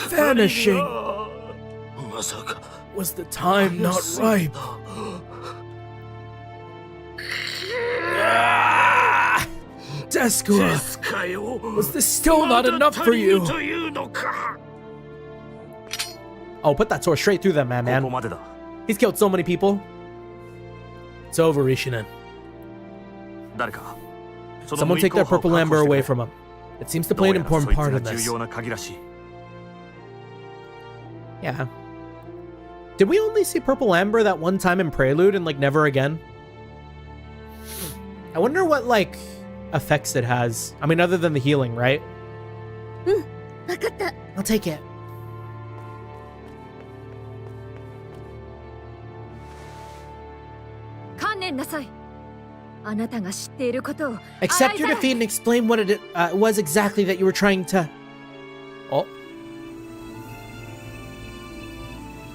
vanishing. Was the time not ripe? Descua, was this still not enough for you? Oh, put that sword straight through them, man. He's killed so many people. It's over, Ishinen. Someone take that purple amber away from him. It seems to play an important part in this. Yeah. Did we only see purple amber that one time in Prelude and, like, never again? I wonder what, like, effects it has. I mean, other than the healing, right? I'll take it. Accept your defeat and explain what it was exactly that you were trying to... Oh.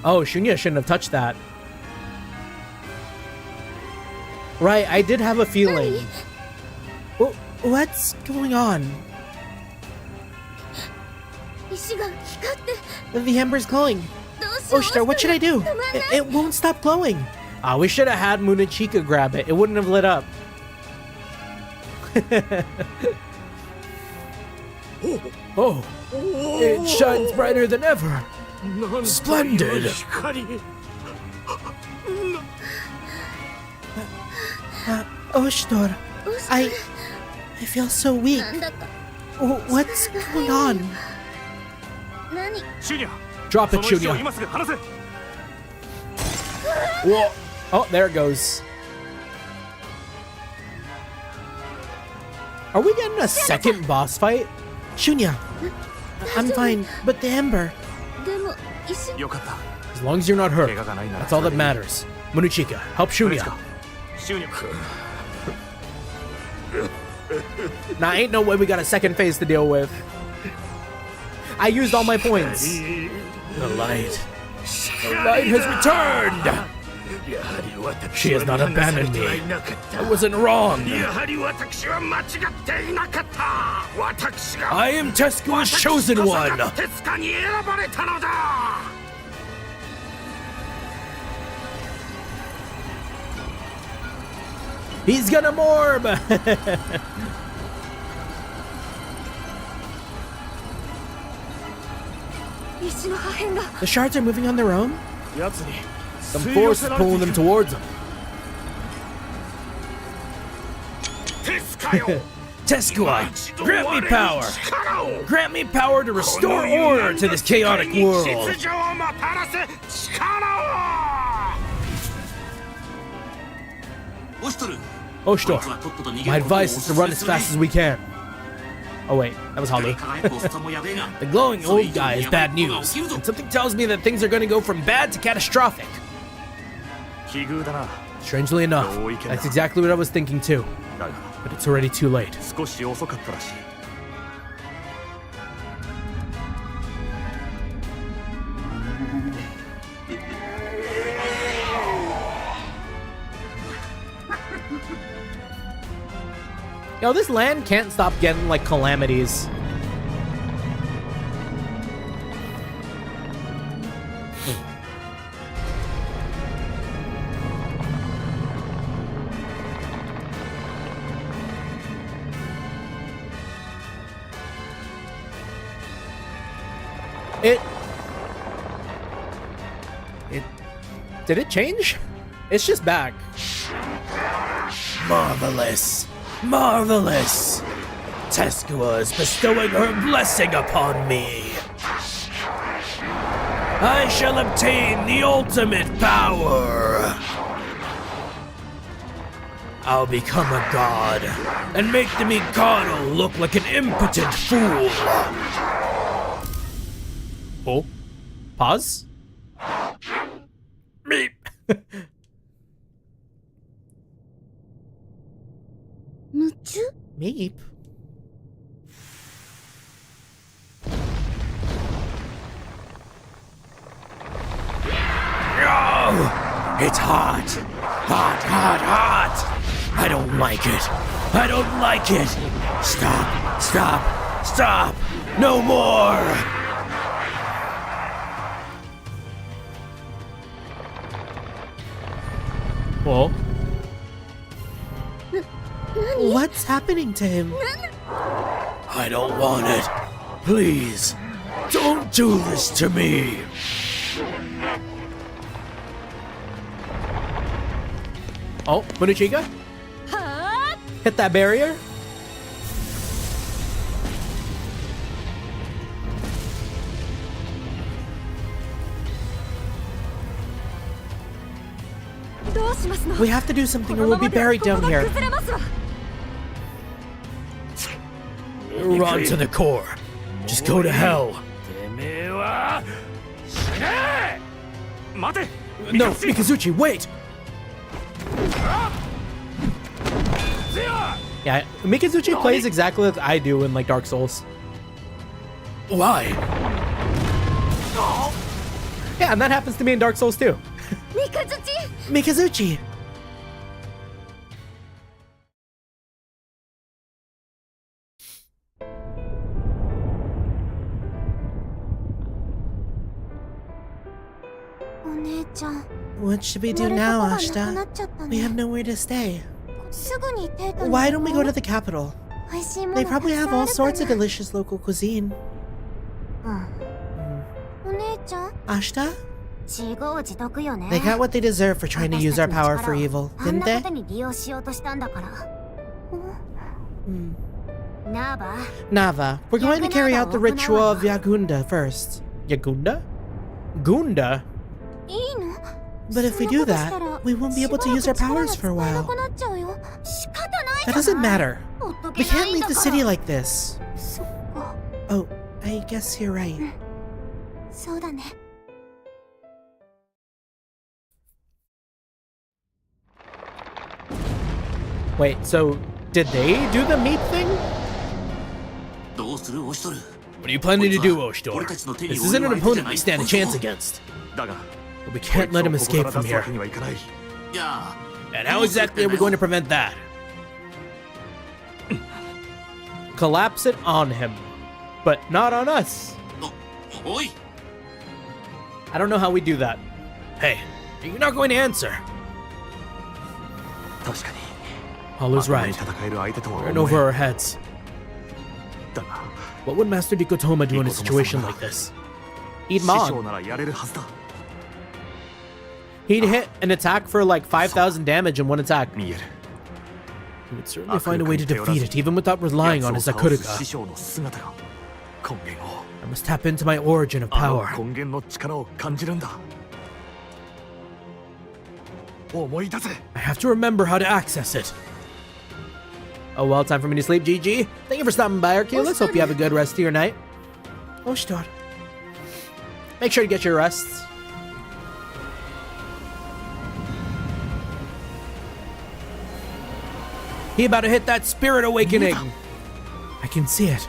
Oh, Shunya shouldn't have touched that. Right, I did have a feeling. What's going on? The ember's glowing. Oshidor, what should I do? It won't stop glowing. We should have had Munichika grab it. It wouldn't have lit up. Oh, it shines brighter than ever. Splendid. Oshidor, I feel so weak. What's going on? Drop it, Shunya. Whoa. Oh, there it goes. Are we getting a second boss fight? Shunya, I'm fine, but the ember. As long as you're not hurt, that's all that matters. Monochika, help Shunya. Nah, ain't no way we got a second phase to deal with. I used all my points. The light. The light has returned! She has not abandoned me. I wasn't wrong. I am Tescua's chosen one. He's gonna morb! The shards are moving on their own? Some force is pulling them towards them. Tescua, grant me power! Grant me power to restore order to this chaotic world! Oshtor, my advice is to run as fast as we can. Oh wait, that was Holly. The glowing old guy is bad news, and something tells me that things are going to go from bad to catastrophic. Strangely enough, that's exactly what I was thinking too. But it's already too late. Yo, this land can't stop getting, like, calamities. Did it change? It's just back. Marvelous. Marvelous! Tescua is bestowing her blessing upon me. I shall obtain the ultimate power. I'll become a god and make the Mikado look like an impotent fool. Oh? Pause? Meep. Meep. Oh, it's hot. Hot, hot, hot. I don't like it. I don't like it. Stop, stop, stop. No more. Whoa. What's happening to him? I don't want it. Please, don't do this to me. Oh, Monochika? Hit that barrier? We have to do something or we'll be buried down here. Run to the core. Just go to hell. No, Mikazuchi, wait! Yeah, Mikazuchi plays exactly like I do in like Dark Souls. Why? Yeah, and that happens to me in Dark Souls too. Mikazuchi! Mikazuchi! What should we do now, Ashita? We have nowhere to stay. Why don't we go to the capital? They probably have all sorts of delicious local cuisine. Ashita? They got what they deserve for trying to use our power for evil, didn't they? Nava, we're going to carry out the ritual of Yagunda first. Yagunda? Gunda? But if we do that, we won't be able to use our powers for a while. That doesn't matter. We can't leave the city like this. Oh, I guess you're right. Wait, so did they do the meat thing? What are you planning to do, Oshtor? This isn't an opponent we stand a chance against. But we can't let him escape from here. And how exactly are we going to prevent that? Collapse it on him, but not on us. I don't know how we do that. Hey, you're not going to answer. Paulu's right. We're in over our heads. What would Master Dikotoma do in a situation like this? Eat him on. He'd hit an attack for like 5,000 damage in one attack. He would certainly find a way to defeat it, even without relying on his Akuruga. I must tap into my origin of power. I have to remember how to access it. Oh well, time for me to sleep, GG. Thank you for stopping by, Arculus. Hope you have a good rest of your night. Oshtor. Make sure to get your rests. He about to hit that spirit awakening. I can see it.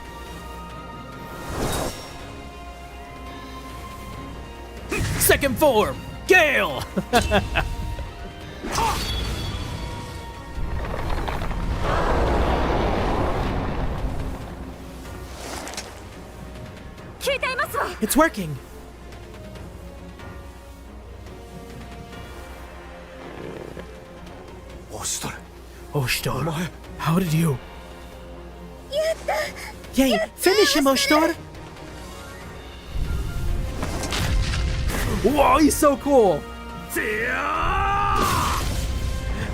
Second form, Gale! It's working. Oshtor, how did you? Yay, finish him, Oshtor! Whoa, he's so cool!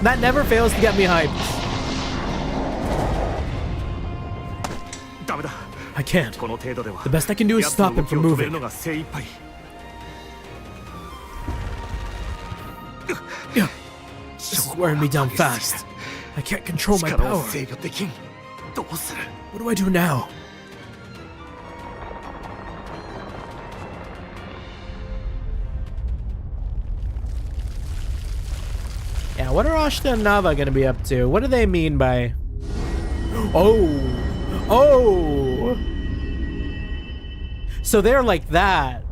That never fails to get me hyped. I can't. The best I can do is stop him from moving. This is wearing me down fast. I can't control my power. What do I do now? Yeah, what are Ashta and Nava gonna be up to? What do they mean by... Oh! So they're like that.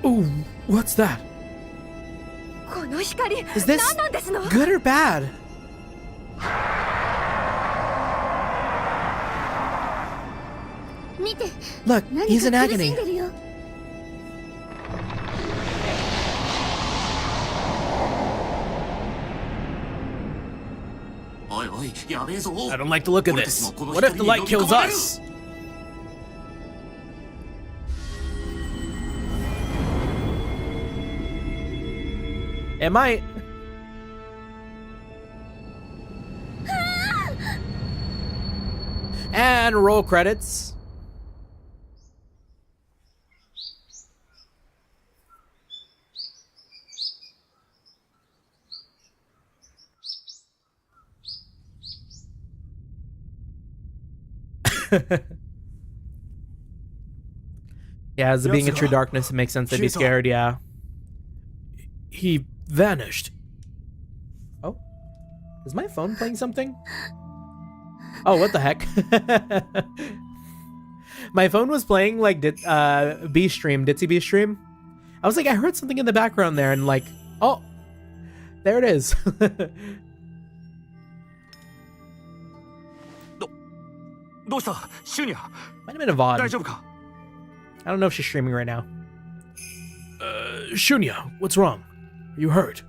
Ooh, what's that? Is this good or bad? Look, he's in agony. I don't like the look of this. What if the light kills us? It might. And roll credits. Yeah, as being a true darkness, it makes sense to be scared, yeah. He vanished. Oh? Is my phone playing something? Oh, what the heck? My phone was playing like Ditsy B stream. I was like, I heard something in the background there and like, oh, there it is. Might have been a VOD. I don't know if she's streaming right now. Shunya, what's wrong? Are you hurt?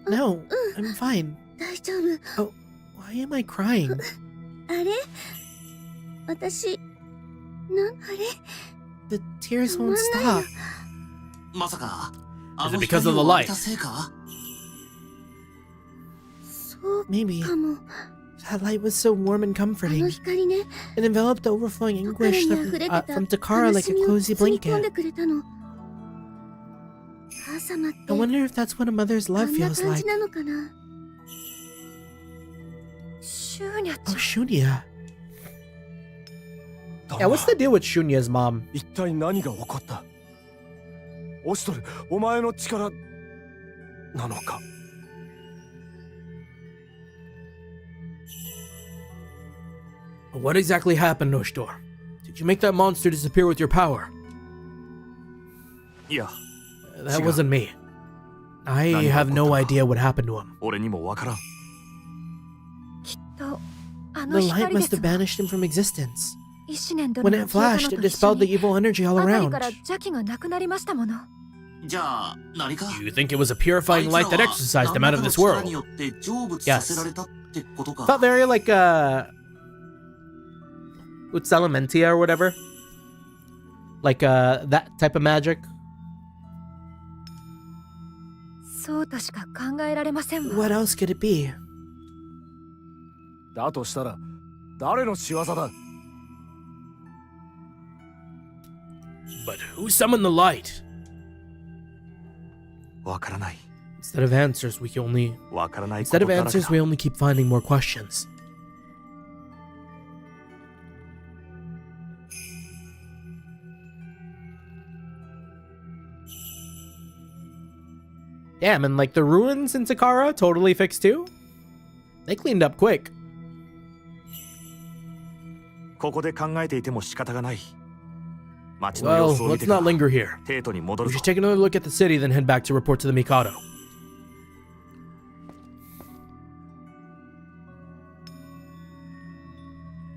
No, I'm fine. Oh, why am I crying? The tears won't stop. Is it because of the light? そう Maybe. かも。 That light was so warm and あの comforting. 光ね、 It enveloped the overflowing 心に anguish 溢れてた from Takara 悲 like し a みを cozy 包み込んで blanket. くれたの。母様って I wonder if that's what a mother's あ love んな feels 感じ like. なのかな。シューニャ Oh, ちゃん。 Shunya. Yeah, what's the deal with Shunya's mom? 一体何が起こった？オシトル、お前の力なのか？ What exactly happened, Oshtor? Did you make that monster disappear with your power? いや、 That wasn't me. I have no idea what happened to him. 俺にもわからん。きっとあの The light 光で must す have わ。 banished him from existence. 一年どれ When が it 消えた flashed, の it と一緒 dispelled the に evil energy all 辺り around. から邪気がなくなりましたもの。じゃあ何か You think it was a purifying light that exorcised him out of this world? Yes. Felt very like Uts Elementia or whatever. Like that type of magic. そうとしか考えられませんわ。 What else could it be? だとしたら誰の仕業だ？ But who summoned the light? わからない。 Instead of answers, we only わからないこ Instead と of だらけ answers, だ。 we only keep finding more questions. Damn, and like the ruins in Takara totally fixed too? They cleaned up quick. ここで考えていても仕方がない。街の様 Well, 子を見 let's てか not ら linger here. 帝都に戻 We る should ぞ。 take another look at the city, then head back to report to the Mikado.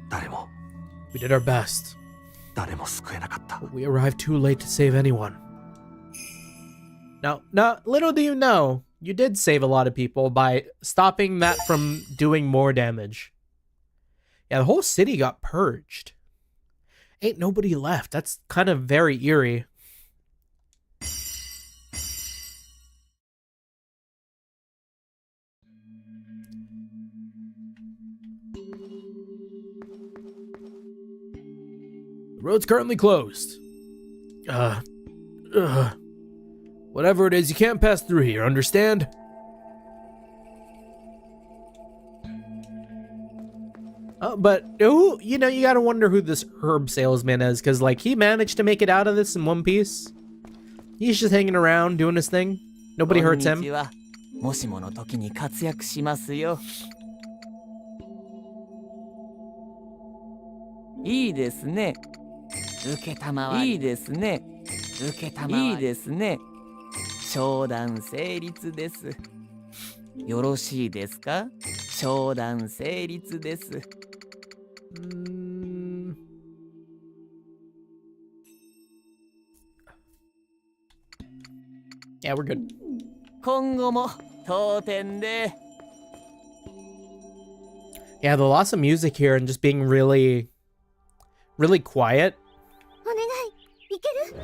誰も We did our best, 誰も救えなかった。 but we arrived too late to save anyone. Now, little do you know, you did save a lot of people by stopping that from doing more damage. Yeah, the whole city got purged. Ain't nobody left. That's kind of very eerie. The road's currently closed. Whatever it is, you can't pass through here, understand? But who, you know, you gotta wonder who this herb salesman is, because, like, he managed to make it out of this in one piece. He's just hanging around, doing his thing. Nobody hurts him. もしもの時に活躍しますよ。いいですね。受けたまわり。いいですね。受けたまわり。いいですね。商談成立です。よろしいですか？商談成立です。Yeah, we're good. 今後も当店で。 Yeah, the loss of music here and just being really, really quiet. お願い、いける？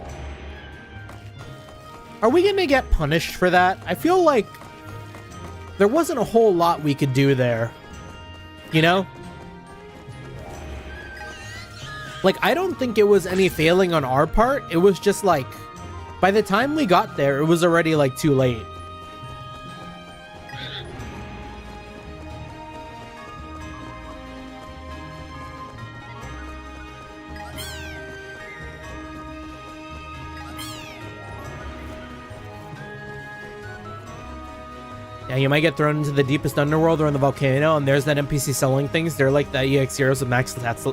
Are we gonna get punished for that? I feel like there wasn't a whole lot we could do there. You know? Like, I don't think it was any failing on our part. It was just like, by the time we got there, it was already like too late. Yeah, you might get thrown into the deepest underworld or in the volcano, and there's that NPC selling things. They're like the EX heroes with max stats,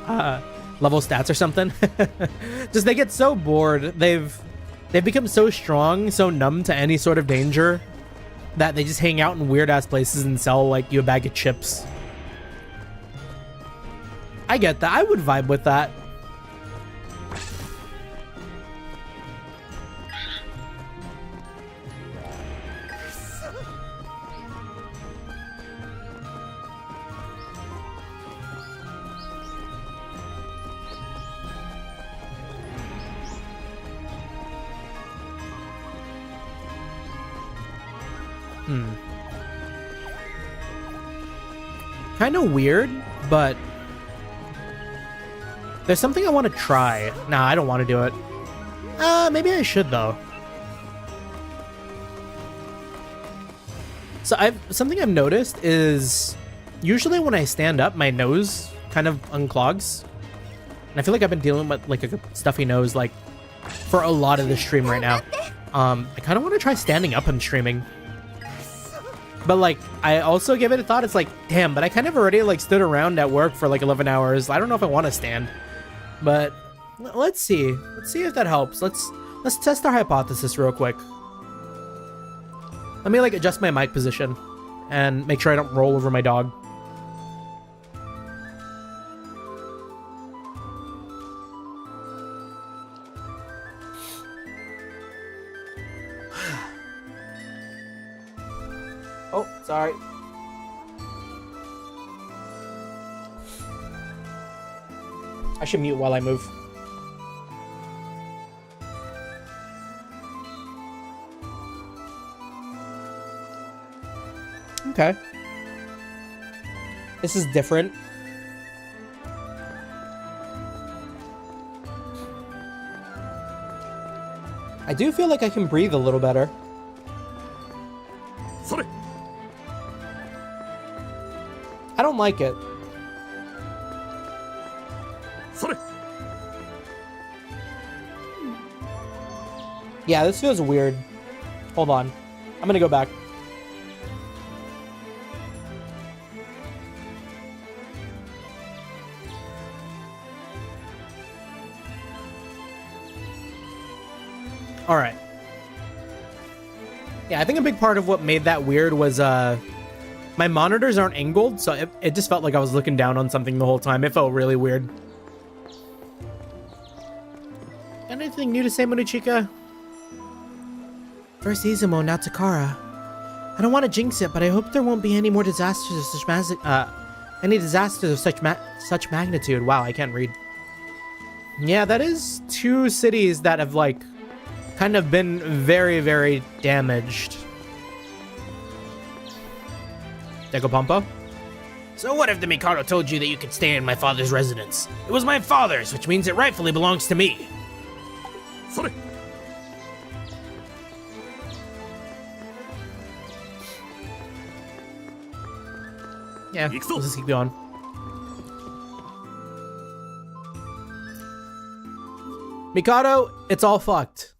level stats or something. Just they get so bored. They've become so strong, so numb to any sort of danger, that they just hang out in weird ass places and sell like you a bag of chips. I get that. I would vibe with that. Kind of weird, but there's something I want to try. Nah, I don't want to do it. Maybe I should though. So something I've noticed is usually when I stand up, my nose kind of unclogs. And I feel like I've been dealing with like a stuffy nose like for a lot of the stream right now. I kind of want to try standing up and streaming. But like, I also give it a thought. It's like, damn, but I kind of already like stood around at work for like 11 hours. I don't know if I want to stand, but let's see. Let's see if that helps. Let's test our hypothesis real quick. Let me like adjust my mic position and make sure I don't roll over my dog. Oh, sorry. I should mute while I move. Okay. This is different. I do feel like I can breathe a little better. I don't like it. Yeah, this feels weird. Hold on. I'm gonna go back. All right. Yeah, I think a big part of what made that weird was my monitors aren't angled, so it just felt like I was looking down on something the whole time. It felt really weird. Anything new to say, Monochica? First Izumo, now Takara. I don't want to jinx it, but I hope there won't be any more disasters of such such magnitude. Wow, I can't read. Yeah, that is two cities that have like kind of been very, very damaged. Dekopompo? So what if the Mikado told you that you could stay in my father's residence? It was my father's, which means it rightfully belongs to me. Sorry. Yeah, let's just keep going. Mikado, it's all fucked.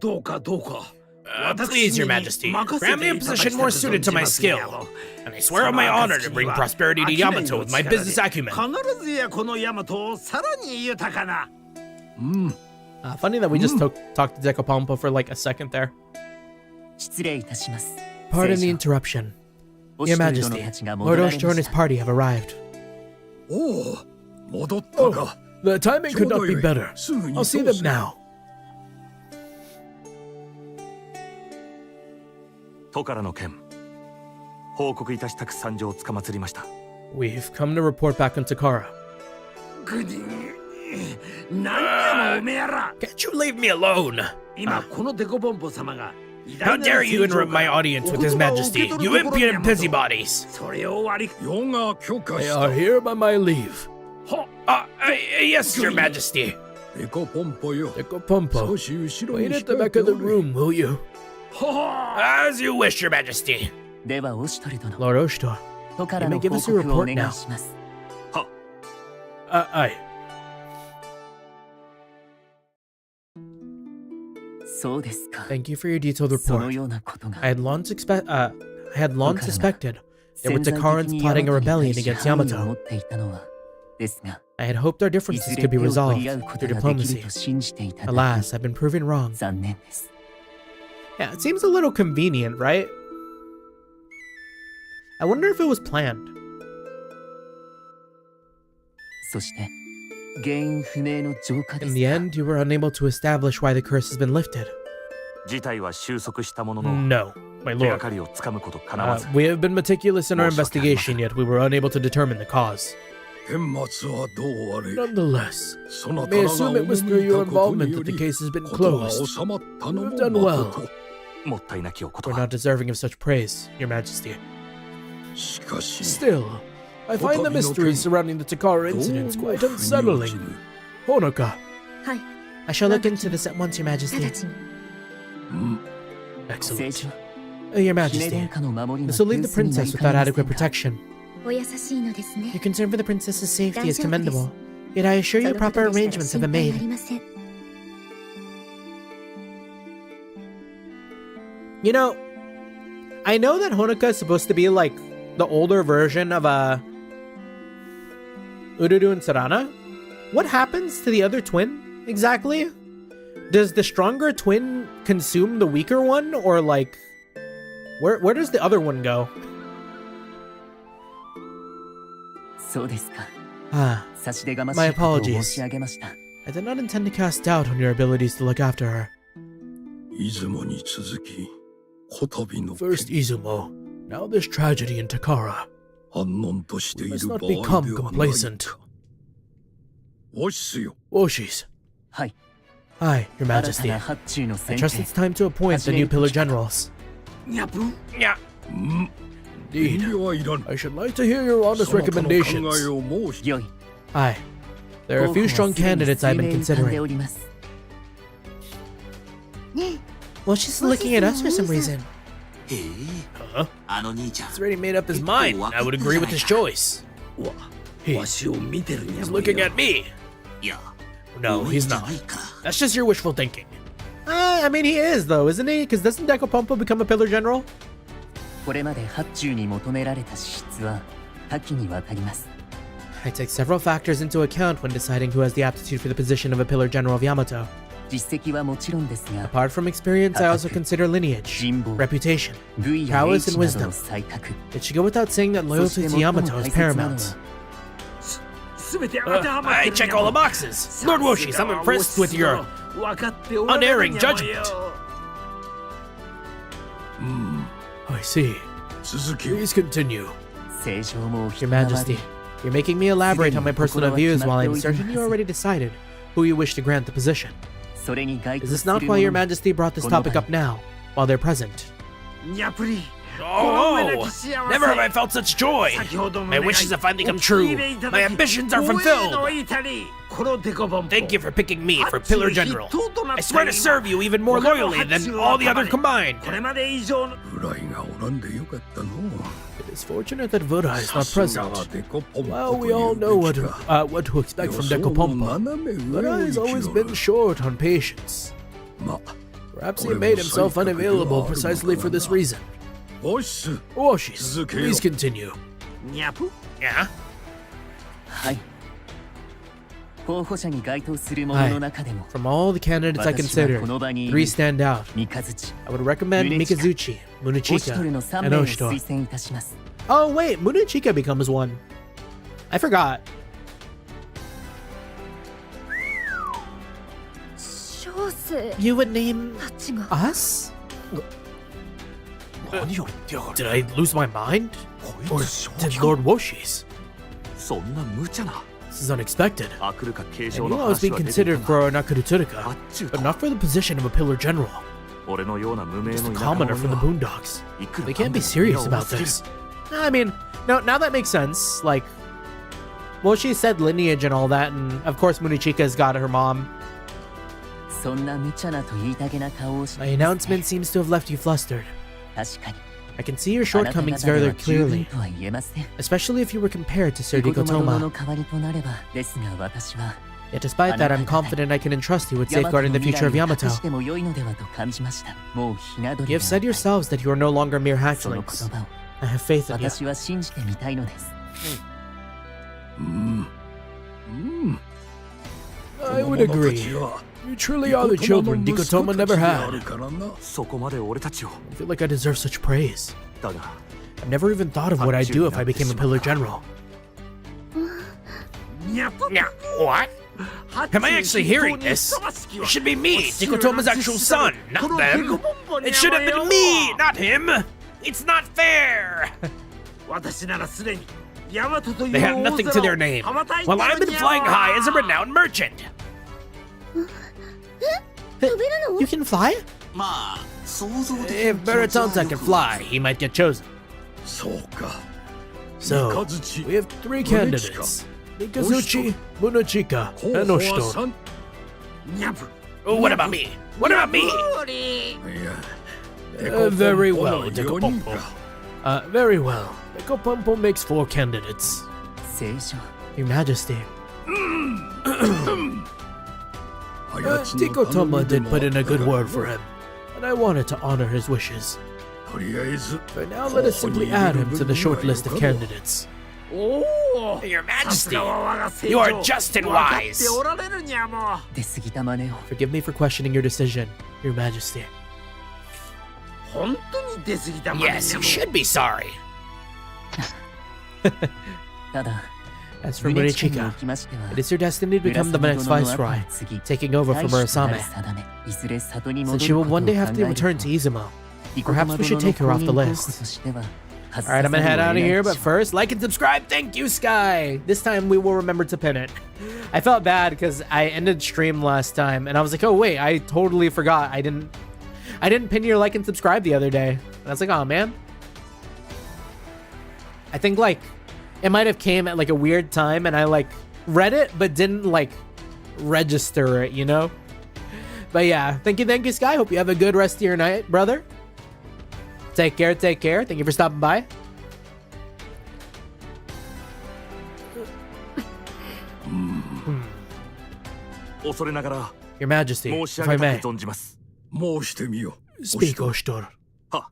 Please, Your Majesty, grant me a position more suited to my skill, and I swear on my honor to bring prosperity to Yamato with my business acumen. Funny that we just talked to Dekopompo for like a second there. Pardon the interruption. Your Majesty, Lord Oshito and his party have arrived. Oh, the timing could not be better. I'll see them now. We've come to report back on Takara. Can't you leave me alone? How dare you interrupt my audience with His Majesty, you impudent busybodies! They are here by my leave. Yes, Your Majesty. Dekopompo, wait at the back of the room, will you? As you wish, Your Majesty. Lord Oshito, you may give us a report now. Aye. Thank you for your detailed report. I had long suspected that with Takarans plotting a rebellion against Yamato. I had hoped our differences could be resolved through diplomacy. Alas, I've been proven wrong. Yeah, it seems a little convenient, right? I wonder if it was planned. In the end, you were unable to establish why the curse has been lifted. No, my lord. We have been meticulous in our investigation, yet we were unable to determine the cause. Nonetheless, may assume it was through your involvement that the case has been closed. You've done well. We're not deserving of such praise, Your Majesty. Still, I find the mysteries surrounding the Takara incidents quite unsettling. Honoka. I shall look into this at once, Your Majesty. Excellent. Your Majesty, this will leave the princess without adequate protection. Your concern for the princess's safety is commendable, yet I assure you proper arrangements have been made. You know, I know that Honoka is supposed to be like the older version of Ururu and Sarana. What happens to the other twin exactly? Does the stronger twin consume the weaker one, or like where does the other one go? My apologies. I did not intend to cast doubt on your abilities to look after her. First Izumo, now this tragedy in Takara. We must not become complacent. Woshis. Hi, Your Majesty. I trust it's time to appoint the new pillar generals. Indeed. I should like to hear your honest recommendations. Aye. There are a few strong candidates I've been considering. Well, she's looking at us for some reason. Huh? He's already made up his mind. I would agree with his choice. He's looking at me. No, he's not. That's just your wishful thinking. I mean, he is, though, isn't he? Because doesn't Dekopompo become a pillar general? I take several factors into account when deciding who has the aptitude for the position of a pillar general of Yamato. Apart from experience, I also consider lineage, reputation, prowess, and wisdom. It should go without saying that loyalty to Yamato is paramount. I check all the boxes. Lord Woshis, I'm impressed with your unerring judgment. I see. Please continue. Your Majesty, you're making me elaborate on my personal views while I'm certain you already decided who you wish to grant the position. Is this not why Your Majesty brought this topic up now, while they're present? Oh! Never have I felt such joy! My wishes have finally come true! My ambitions are fulfilled! Thank you for picking me for Pillar General. I swear to serve you even more loyally than all the other combined! It is fortunate that Vura is not present. Well, we all know what to expect from Dekopompo. Vura has always been short on patience. Perhaps he made himself unavailable precisely for this reason. Woshis, please continue. Yeah? From all the candidates I considered, 3 stand out. I would recommend Mikazuchi, Munechika, and Oshito. Oh wait, Munechika becomes one. I forgot. You would name us? Did I lose my mind? Or did Lord Woshis? This is unexpected. I knew I was being considered for an Nakaruturika, but not for the position of a pillar general. Just a commoner from the Boondocks. They can't be serious about this. I mean, now that makes sense. Like, well, she said lineage and all that, and of course Munechika's got her mom. My announcement seems to have left you flustered. I can see your shortcomings very clearly, especially if you were compared to Sir Dikotoma. Yet despite that, I'm confident I can entrust you with safeguarding the future of Yamato. You have said yourselves that you are no longer mere hatchlings. I have faith in you. I would agree. You truly are the children Dikotoma never had. I feel like I deserve such praise. I've never even thought of what I'd do if I became a pillar general. What? Am I actually hearing this? It should be me, Dikotoma's actual son, not them. It should have been me, not him. It's not fair. They have nothing to their name, while I've been flying high as a renowned merchant. You can fly? まあ想像的な If Baratonta can fly, he might get chosen. そうか So, 三日月 we have three candidates. Mikazuchi, Munachika, and 候補は Oshito. 三にゃぶ Oh, what about me? What about me? いや Very well, デコポンポの Dekopompo. 四人か Very well. Dekopompo makes 4 candidates. 聖書 Your Majesty. あやつの Tikotoma 頼みで did も put in a good あったから word for him, and I wanted to honor his wishes. とりあえず For now, let us simply add him to the short list of candidates. おお Your さす Majesty, がは我が聖 you 女 are just and 分かっ wise. ておられるにゃも出過ぎた真似を Forgive me for questioning your decision, Your Majesty. 本当に出過ぎたまで Yes, にゃ you も should be sorry. ただ As for 宗近に Murichika, おきましては it is your destiny to become the 紫 next 殿の後 viceroy, を継ぎ taking over 大 from 使とな Murasame. る定めいずれ里に Since 戻 she る will ことを one 考 day え have to る return と to Izumo. 生駒 Perhaps we should 殿 take her の off the 公認候補 list. としては Alright, I'm gonna head out of here, but first, like and subscribe. Thank you, Sky. This time we will remember to pin it. I felt bad because I ended stream last time, and I was like, oh wait, I totally forgot. I didn't pin your like and subscribe the other day. And I was like, oh man. I think like it might have came at like a weird time, and I like read it but didn't like register it, you know? But yeah, thank you, Sky. Hope you have a good rest of your night, brother. Take care. Thank you for stopping by. 恐れながら Your Majesty, 申し if 上 I げ may. たく存じます申してみよ Speak, Oshtor. は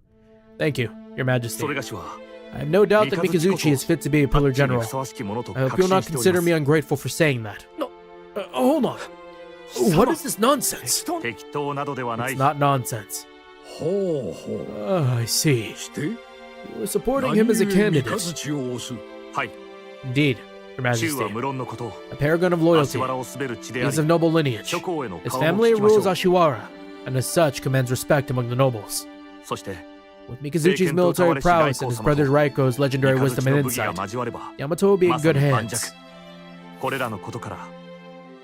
Thank you, Your そ Majesty. れがしは I have no doubt that Mikazuchi is fit to be a pillar に general. ふさわしきものと I 確 hope you'll 信 not しており consider ま me す ungrateful for saying that. No, hold on. What is this nonsense? 適当などではない It's not nonsense. ほうほ I see. うして You were supporting him as a 何故 candidate. 三日月を押すはい Indeed, Your 中 Majesty. は無論のこと A paragon of 足 loyalty. 腹を滑る地で He あ is of り noble lineage. 諸侯への His 顔も family 聞きまし rules ょう Ashiwara, and as such commands respect among the nobles. そして With Mikazuchi's military prowess and his brother Raiko's legendary 三日 wisdom 月 and の武技が insight, 交われば Yamato will be in まさ good に盤 hands. 石これらのことから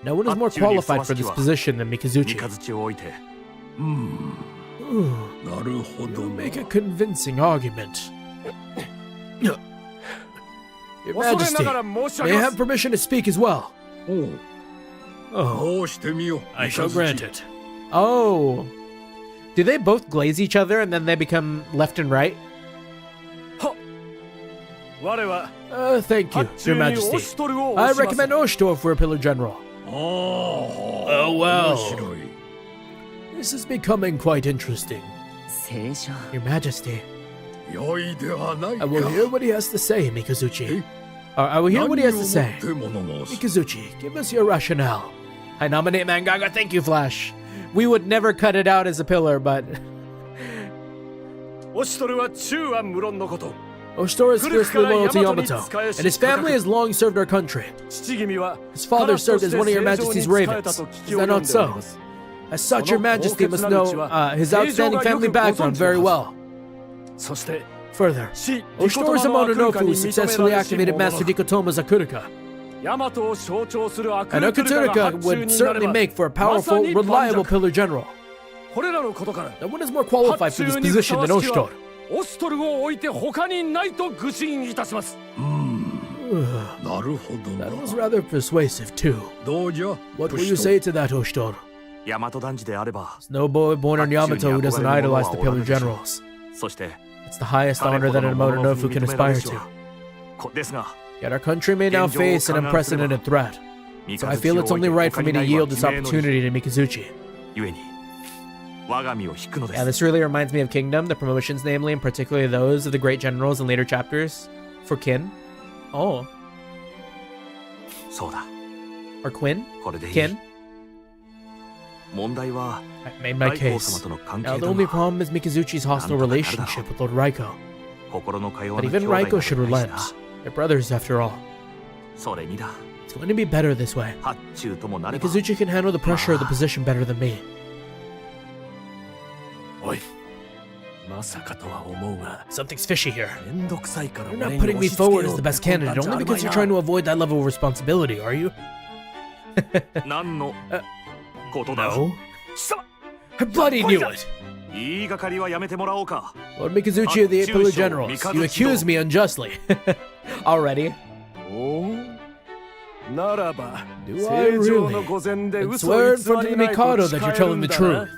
No one is more qualified for this position than 三 Mikazuchi. 日月を置いて Ooh, なるほ you ど make a convincing argument. Your 恐れ Majesty, ながら申し上 may げ I ま have す permission to speak as well? おう Oh, 申してみよ I shall 三日 grant 月 it. Oh. Do they both glaze each other and then they become left and right? 我は Thank you, 発注 Your にオ Majesty. シトルを I 押します recommend Oshito for a pillar general. お Oh, well. 面白い This is becoming quite interesting. 聖書 Your Majesty, 良いではない I か will hear what he has to say, Mikazuchi. Eh? I will hear what he has to 何 say. をもって物申す Mikazuchi, give us your rationale. I nominate Mangaga. Thank you, Flash. We would never cut it out as a pillar, but オシトルは中は無論のこと Oshito is fiercely loyal to Yamato, and his family has long served our country. 父君は His father served as one of your Majesty's 正常に仕え ravens. たと聞 Is き that 及ん not でおり so? ます As such, your Majesty must know his outstanding family background very well. そして Further, 死 Oshito's Mononofu successfully activated Master ディ Dikotoma's Akuruka, ヤマトを象徴するアク and ルトゥルカ Akuruka が発注 would になれ certainly ば make for a powerful, まさに盤石 reliable pillar general. これらのことから No one is more qualified for this position than Oshito. オストルを置いて他にないと愚信いたしますなるほど That was rather persuasive too. どうじゃ What will you say to that, Oshito? ヤマト男児であれば No boy born on Yamato who doesn't idolize the pillar generals. そして It's the highest 彼 honor ほ that ど a のものを Mononofu 認 can められ aspire し to. はですが Yet our country may now face an unprecedented threat. So I feel it's only right for me to yield this opportunity to Mikazuchi. ゆえに我が身を引くので Yeah, す this really reminds me of Kingdom, the promotions namely, and particularly those of the great generals in later chapters. For Kin. Oh. そうだ Or Quinn? これでいい Kin? 問題は I made my 大王様 case. との関 Now 係 the だ only が problem is Mikazuchi's hostile relationship with Lord Raiko. 心の通わ But ぬ even 兄弟 Raiko が should 大事 relent. だ They're brothers after all. それにだ It's going to be better this way. 発注ともなれば Mikazuchi can handle the pressure of the position better than me. おいまさかとは思うが Something's fishy here. めんどくさいから You're 俺 not に putting 押 me し付けよ forward う as っ the て best 魂胆 candidate じゃ only あるま because い you're trying な to avoid that level of responsibility, are you? 何のことだ No. 貴様 I bloody knew it! 言いがかりはやめてもらおうか Lord Mikazuchi of the Eight Pillar Generals, you accuse me unjustly. Already? おおならば Do I 正常の really? 御前で And 嘘 swear を in 偽 front of り the ないと Mikado 誓 that you're える telling ん the だ truth. な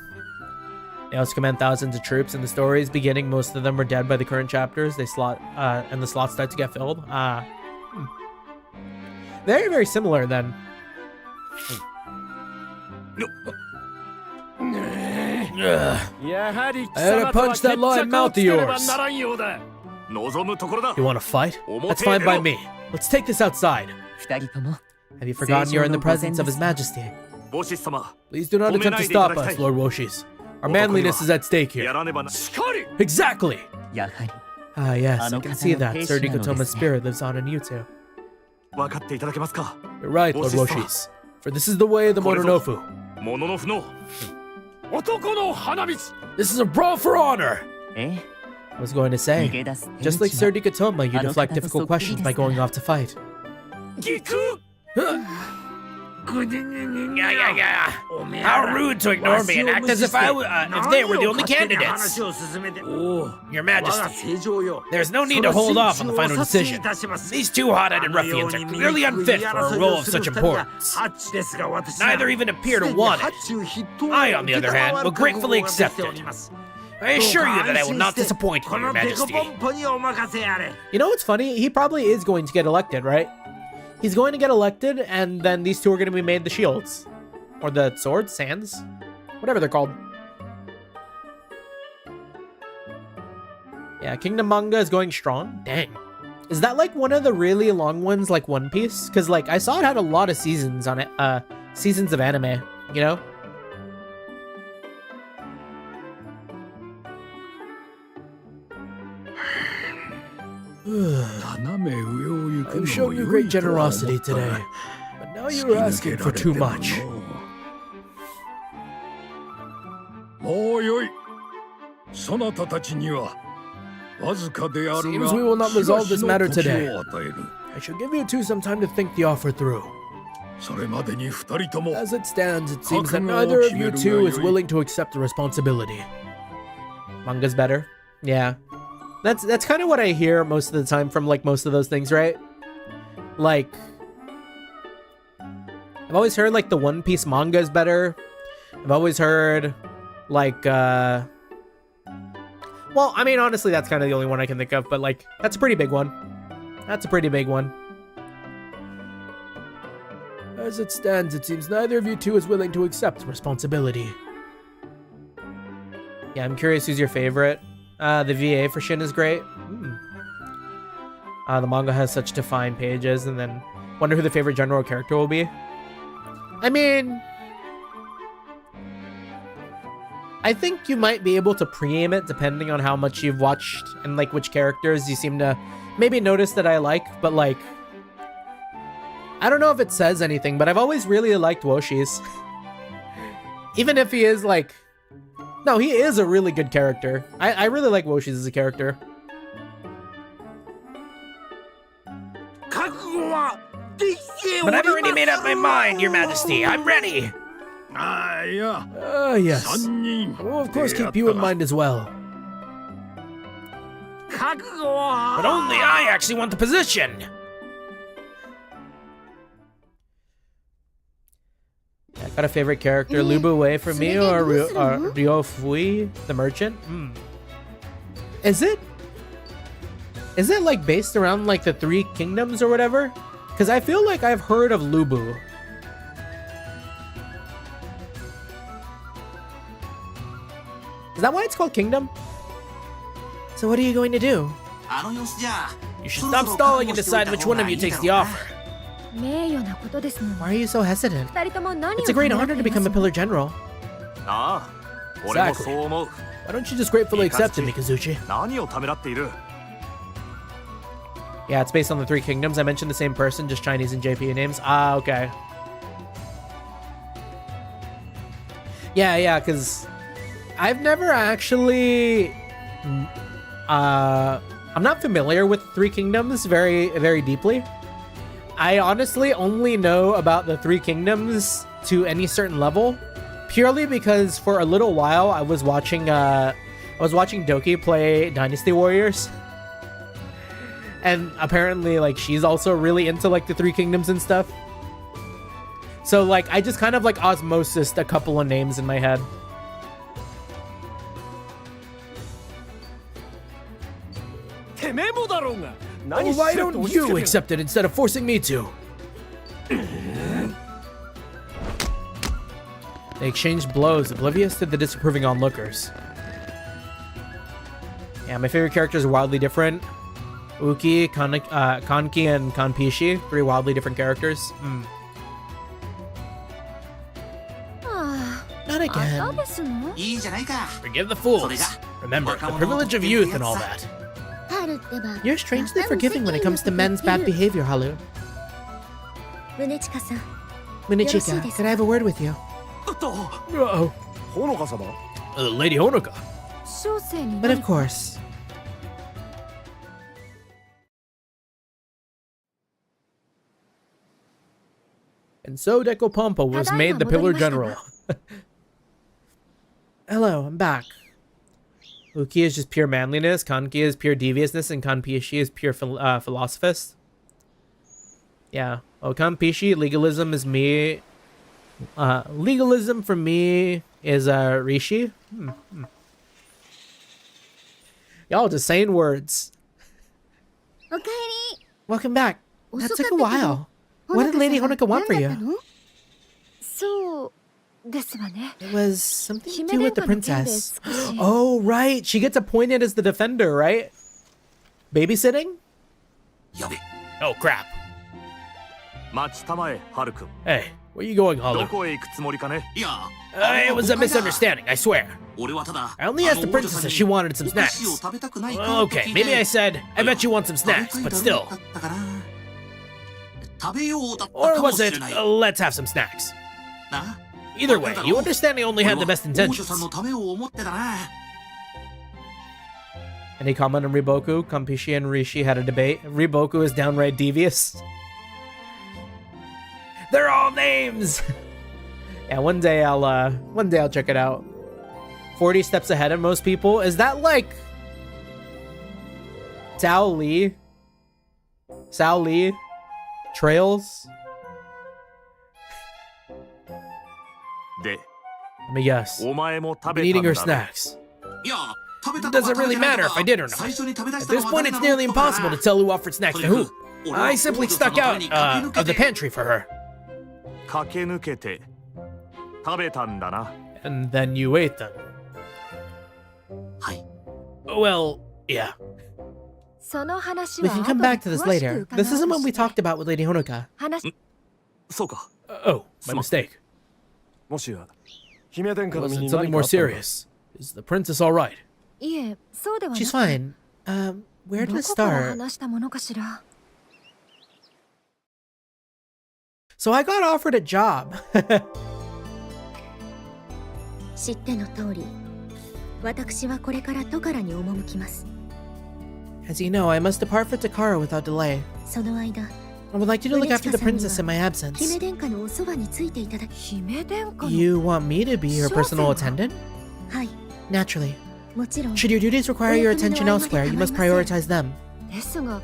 They also command thousands of troops in the stories beginning. Most of them are dead by the current chapters. They slot, and the slots start to get filled. Very, very similar then. Ugh. やはり貴 I had to 様とは punch 決 that lion 着を mouth つ of ければ yours. ならんようだ望むところだ You want to fight? That's fine by me. Let's take this outside. 二人とも Have you forgotten you're in the presence of His Majesty? ボシス様 Please do not attempt to stop us, Lord Woshis. Our manliness is at stake や here. らねばなしかり Exactly! やはり Ah, yes, I Ano can kata see ng that. patient Sir ano Dikotoma's desu ne. spirit lives on in you two. 分かっていただけますか You're right, Lord Woshis-sama. Woshis. For this is the way of the Mononofu. モノノフの男の花道 This is a brawl for honor! え I was going to 逃 say, げ出す just like Sir 天 Dikotoma, you Ano deflect kata difficult so questions by kiris going na. off to fight. ギク How rude to ignore me and act as if if they were the only candidates. Your Majesty, there's no need to hold off on the final decision. These two hot-headed ruffians are clearly unfit for a role of such importance. Neither even appear to want it. I, on the other hand, will gratefully accept it. I assure you that I will not disappoint you, Your Majesty. You know what's funny? He probably is going to get elected, right? He's going to get elected, and then these two are going to be made the shields. Or the swords? Sands? Whatever they're called. Yeah, Kingdom manga is going strong. Dang. Is that like one of the really long ones, like One Piece? Because, like, I saw it had a lot of seasons on it. Seasons of anime, you know? I've shown you great generosity today, but now you're asking for too much. もうよい。そなたたちにはわずかである Seems が we will not resolve this しば matter しの時 today. を与える。 I shall give you two some time to think the offer through. それまでに二人とも As it stands, it seems that neither of you two is willing to accept the responsibility. Manga's better. Yeah. That's kind of what I hear most of the time from like most of those things, right? Like I've always heard like the One Piece manga is better. I've always heard like well, I mean honestly that's kind of the only one I can think of, but like that's a pretty big one. That's a pretty big one. As it stands, it seems neither of you two is willing to accept responsibility. Yeah, I'm curious who's your favorite. The VA for Shin is great. The manga has such defined pages, and then wonder who the favorite general character will be. I mean, I think you might be able to pre-aim it depending on how much you've watched and like which characters you seem to maybe notice that I like, but like I don't know if it says anything, but I've always really liked Woshi's. Even if he is like no, he is a really good character. I really like Woshi's as a character. But I've already made up my mind, Your Majesty. I'm ready. ああいや Yes. 三人 We'll of course keep you in mind as well. But only I actually want the position. I got a favorite character, Lubu Wei for me, or Ryo Fui, the merchant. Is it like based around like the three kingdoms or whatever? Because I feel like I've heard of Lubu. Is that why it's called Kingdom? So what are you going to do? あの様子じゃ You should stop stalling and decide which one of you takes the offer. 名誉なことですの Why are you so hesitant? 二人とも何を It's a great 考え honor て to います become a pillar general. ああ俺もそう思う Why don't you just gratefully accept it, Mikazuchi? 何をためらっている Yeah, it's based on the three kingdoms. I mentioned the same person, just Chinese and JP names. Ah, okay. Yeah, because I've never actually I'm not familiar with Three Kingdoms very, very deeply. I honestly only know about the Three Kingdoms to any certain level, purely because for a little while I was watching Doki play Dynasty Warriors. And apparently, like, she's also really into, like, the Three Kingdoms and stuff. So, like, I just kind of, like, osmosised a couple of names in my head. Oh, Why don't you accept it instead of forcing me to? They exchanged blows, oblivious to the disapproving onlookers. Yeah, my favorite characters are wildly different. Uki, Kanki, and Kanpishi. 3 wildly different characters. Not again. いいじゃないか。 Forgive the fools. Remember, the privilege of youth and all that. You're strangely forgiving when it comes to men's bad behavior, Halu. Munichika, could I have a word with you? Uh-oh. ほのか様 Lady Honoka. 小生に But of course. And so Decopompa was made the Pillar General. Hello, I'm back. Uki is just pure manliness, Kanki is pure deviousness, and Kanpishi is pure philosophist. Yeah. Oh, Kanpishi, legalism is me. Legalism for me is Rishi. Y'all just saying words. おかえり Welcome back. That took a while. What did Lady Honoka want for you? そうですわね It was something to do with the princess. Oh, right. She gets appointed as the defender, right? Babysitting? やべ。 Oh, crap. 待ちたまえハル君 Hey, where you going, ど Halu? こへ行くつもりかね いや。 It was a misunderstanding, I swear. 俺はただ。 I only asked the princess if she wanted some お菓子を snacks. 食べたくないかと聞 Okay, いて maybe I said, I bet you want some snacks, but still. 食べようだった Or かも was し it, れない。 let's have some snacks? な。 Either way, you understand I only had the best 王女 intentions. さんのためを思ってだな。 Any comment on Riboku? Kampishi and Rishi had a debate. Riboku is downright devious. They're all names! Yeah, one day I'll check it out. 40 steps ahead of most people. Is that like Cao Li? Cao Li? Trails? で Let me guess. お前も食 Been べ eating た her んだろ snacks. いや、食べたとか Does it 食べ really てない matter と if か I did or not? 最初に食べ出し At たの this は point, 誰 it's な nearly のかな impossible to tell who offered snacks to who. I simply stuck out of the pantry for her. 駆け抜けて食べたんだな And then you ate them. はい。 Well, yeah. その話 We は can come back to this 後で詳しく later. 伺おうと This isn't what we して talked about with Lady Honoka. 話そうか Oh, my mistake. もしや姫殿下 It の身 wasn't に something 何か more あったのか serious. Is the princess alright? いえそうではなく She's fine. Where ど to こから start? 話したものかしら So I got offered a job. 知っての通り私はこれからトカラに赴きます As you know, I must depart for Takara without delay. その間 I would like you to look after the princess in my 姫 absence. 殿下のおそばについていただき姫殿下の You want me to be your personal attendant? はい Naturally. もちろん Should your duties require your attention elsewhere, you must prioritize them. ですが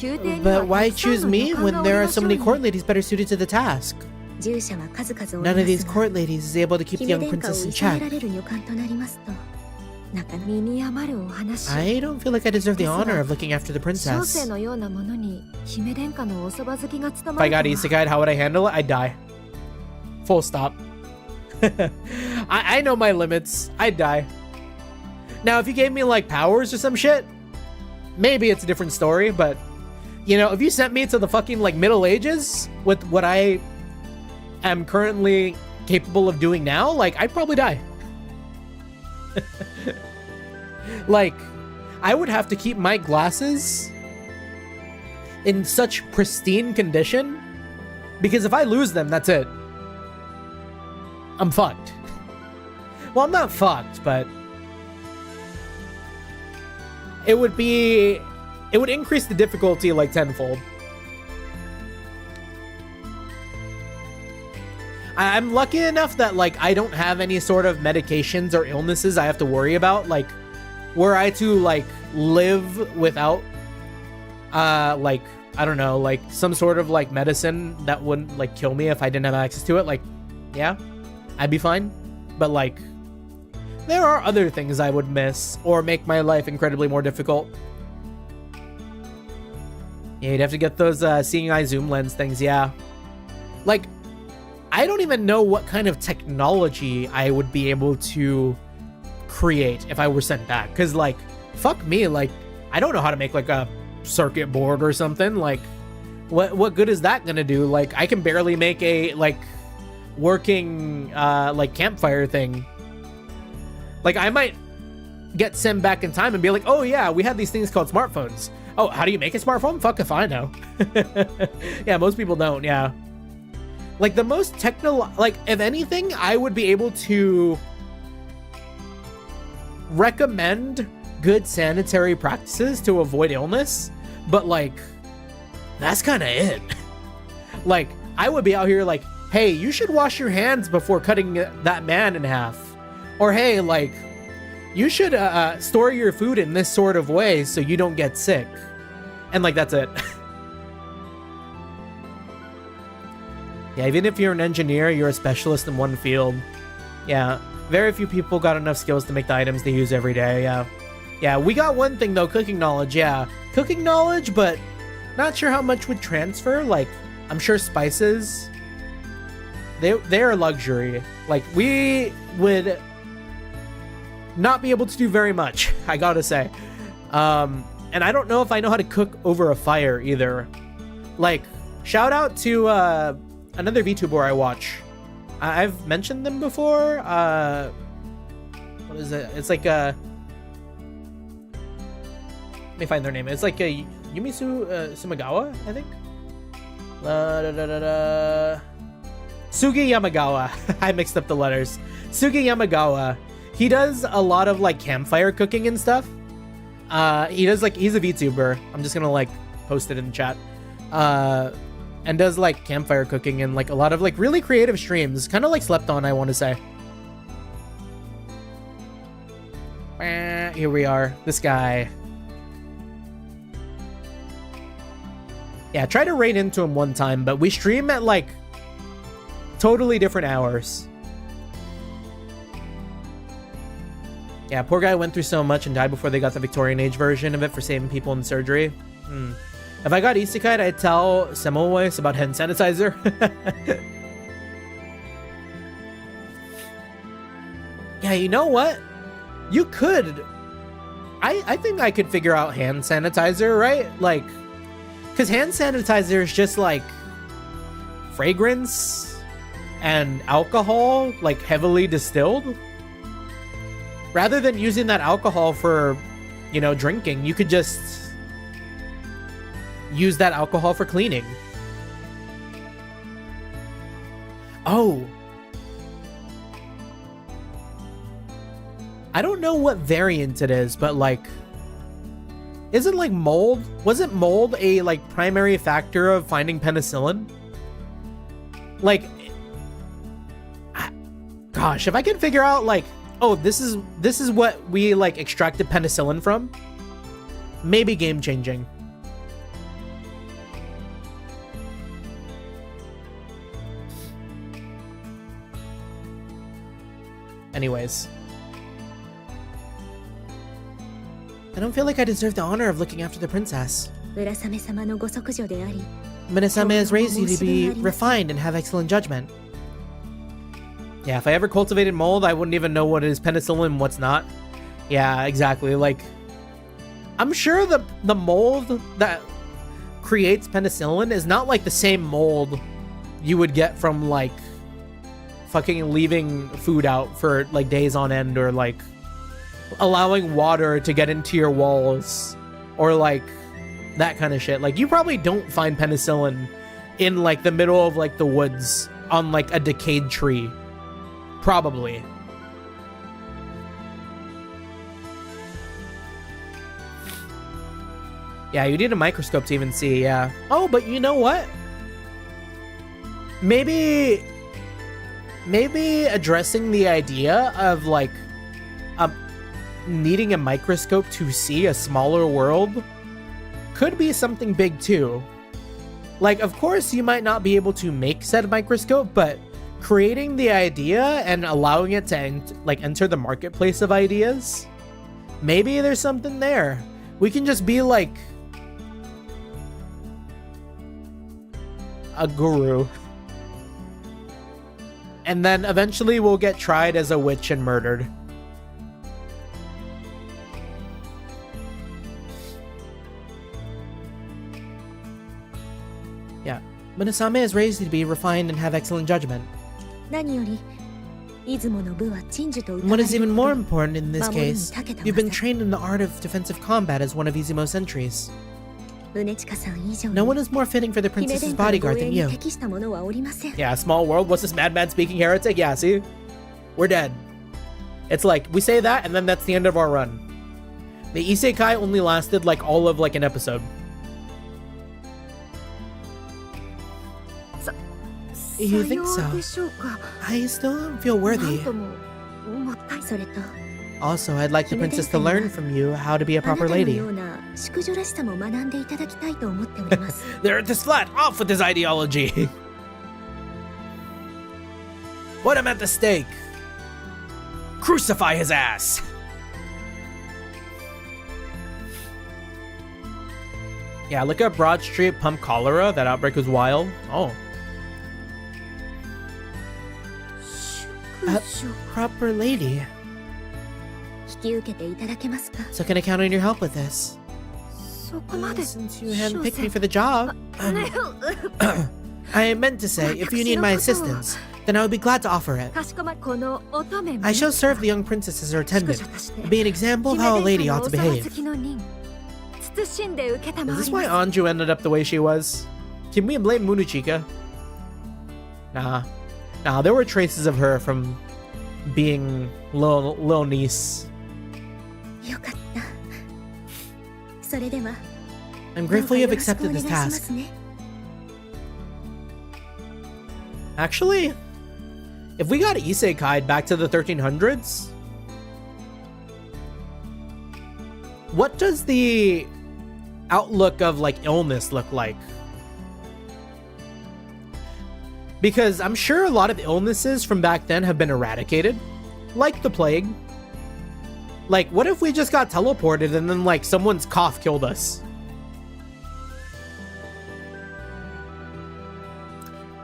宮廷には But why たくさん choose の me 女官 when がお there り are まし so ょう many に court ladies better suited to the task? 従者は数々お None of り these ますが court ladies is able to keep the 姫 young 殿下を princess in いさめ check. られる予感となりますとなかなか身に余るお話 I don't feel like I deserve the ですが honor of looking after the 小 princess. 生のようなものに姫殿下のおそば好きが務 If ま I る got とは isekai'd, how would I handle it? I'd die. Full stop. I know my limits. I'd die. Now, if you gave me, like, powers or some shit, maybe it's a different story, but, you know, if you sent me to the fucking, like, Middle Ages with what I am currently capable of doing now, like, I'd probably die. Like, I would have to keep my glasses in such pristine condition, because if I lose them, that's it. I'm fucked. Well, I'm not fucked, but it would increase the difficulty like tenfold. I'm lucky enough that like I don't have any sort of medications or illnesses I have to worry about. Like, were I to like live without like, I don't know, like some sort of like medicine that wouldn't like kill me if I didn't have access to it, like, yeah, I'd be fine. But like, there are other things I would miss or make my life incredibly more difficult. Yeah, you'd have to get those seeing eye zoom lens things, yeah. Like, I don't even know what kind of technology I would be able to create if I were sent back. Because, like, fuck me, like, I don't know how to make, like, a circuit board or something. Like, what good is that gonna do? Like, I can barely make a, like, working, like, campfire thing. Like, I might get sent back in time and be like, oh, yeah, we had these things called smartphones. Oh, how do you make a smartphone? Fuck if I know. Yeah, most people don't, yeah. Like, the most like, if anything, I would be able to recommend good sanitary practices to avoid illness, but, like, that's kind of it. Like, I would be out here like, hey, you should wash your hands before cutting that man in half. Or, hey, like, you should store your food in this sort of way so you don't get sick. And, like, that's it. Yeah, even if you're an engineer, you're a specialist in one field. Yeah, very few people got enough skills to make the items they use every day, yeah. Yeah, we got one thing, though, cooking knowledge, yeah. Cooking knowledge, but not sure how much would transfer. Like, I'm sure spices, they're a luxury. Like, we would not be able to do very much, I gotta say. And I don't know if I know how to cook over a fire, either. Like, shout out to, another VTuber I watch. I've mentioned them before. What is it? It's like let me find their name. It's like a Yumisu Sumagawa, I think. Sugi Yamagawa. I mixed up the letters. Sugi Yamagawa. He does a lot of like campfire cooking and stuff. He does like, he's a VTuber. I'm just gonna like post it in the chat. And does like campfire cooking and like a lot of like really creative streams, kind of like Slept On, I want to say. Here we are, this guy. Yeah, try to raid into him one time, but we stream at like totally different hours. Yeah, poor guy went through so much and died before they got the Victorian Age version of it for saving people in surgery. If I got isekai'd, I'd tell Semmelweis about hand sanitizer. Yeah, you know what? You could. I think I could figure out hand sanitizer, right? Like, because hand sanitizer is just like fragrance and alcohol, like heavily distilled. Rather than using that alcohol for, you know, drinking, you could just use that alcohol for cleaning. Oh. I don't know what variant it is, but like, isn't like mold? Wasn't mold a like primary factor of finding penicillin? Like, gosh, if I can figure out like, oh, this is what we like extracted penicillin from, maybe game changing. Anyways. I don't feel like I deserve the honor of looking after the princess. Minasame has raised you to be refined and have excellent judgment. Yeah, if I ever cultivated mold, I wouldn't even know what is penicillin and what's not. Yeah, exactly. Like, I'm sure the mold that creates penicillin is not like the same mold you would get from like fucking leaving food out for like days on end, or like allowing water to get into your walls, or like that kind of shit. Like, you probably don't find penicillin in like the middle of like the woods on like a decayed tree. Probably. Yeah, you need a microscope to even see, yeah. Oh, but you know what? Maybe addressing the idea of like needing a microscope to see a smaller world could be something big too. Like, of course, you might not be able to make said microscope, but creating the idea and allowing it to enter the marketplace of ideas, maybe there's something there. We can just be like a guru. And then eventually we'll get tried as a witch and murdered. Yeah. Munasame is raised to be refined and have excellent judgment. 何より出雲の部は鎮守と And what 歌わ is れ even る more ほど important in this 守りに case, 長けた you've been 技 trained in the art of defensive combat as one of Izumo's sentries. 宗近さん以上に No one is more fitting for the 姫 princess's 殿下の bodyguard 護衛 than に you. 適した者はおりません Yeah, small world. What's this madman speaking heretic? Yeah, see? We're dead. It's like, we say that, and then that's the end of our run. The isekai only lasted like all of like an episode. You think さようで so? しょうか I still don't feel なん worthy. とも思ったそれと Also, I'd like the princess to learn from you how to be a あな proper たの lady. ような淑女らしさも学んでいただきたいと思っております They're at this flat. Off with his ideology. Put him at the stake. Crucify his ass. Yeah, look up Broad Street Pump Cholera. That outbreak was wild. Oh. 淑女 Proper lady. 引き受けていただけますか So can I count on your help with this? そこまで Since you handpicked me for the job. I meant to say, if you need my assistance, then I would be glad to offer it. かしこまこの乙女 I shall serve the young princess as her 淑 attendant 女として and be an example of how a lady ought to 姫殿下のお騒 behave. ぎの任謹んで受けた Is まわ this りま why す Anju ended up the way she was? Can we blame Munuchika? Nah. Nah, there were traces of her from being little niece. よかったそれでは I'm どうか grateful you よ have ろしく accepted お願い this しま task. すね Actually, if we got isekai'd back to the 1300s, what does the outlook of like illness look like? Because I'm sure a lot of illnesses from back then have been eradicated, like the plague. Like, what if we just got teleported and then like someone's cough killed us?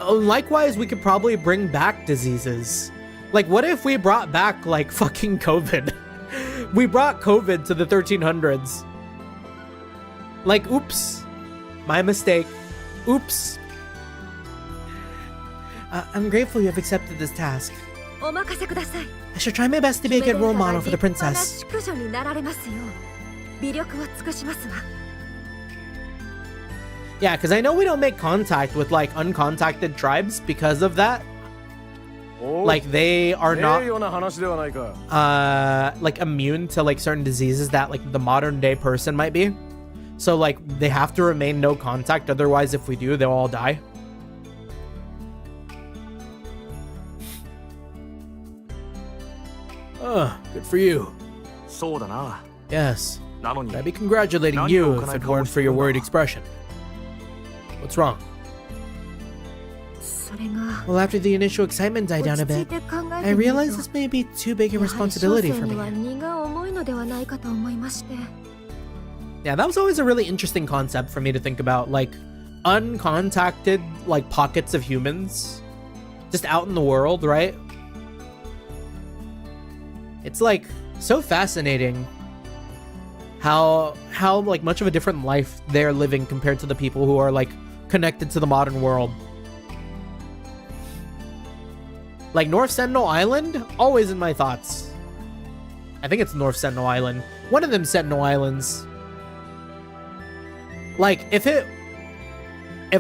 Likewise, we could probably bring back diseases. Like, what if we brought back, like, fucking COVID? We brought COVID to the 1300s. Like, oops. My mistake. Oops. I'm grateful you have accepted this task. お任せください I shall try my best to be a good role model for the 姫殿下が princess. 立派な淑女になられますよう微力を尽くしますわ Yeah, because I know we don't make contact with, like, uncontacted tribes because of that. おう Like, they are ええ not ような話ではないか like immune to like certain diseases that like the modern day person might be. So like they have to remain no contact, otherwise if we do, they'll all die. Good for you. そうだな Yes. なのに I'd be congratulating you if it weren't for your worried expression. What's wrong? それが Well, after the initial excitement died 落 down a ち着い bit, て考え I てみる realized と this may be too big a やはり小 responsibility 生 for には me. 荷が重いのではないかと思いまして Yeah, that was always a really interesting concept for me to think about, like uncontacted like pockets of humans just out in the world, right? It's like so fascinating how like much of a different life they're living compared to the people who are like connected to the modern world. Like North Sentinel Island, always in my thoughts. I think it's North Sentinel Island. One of them Sentinel Islands. Like, if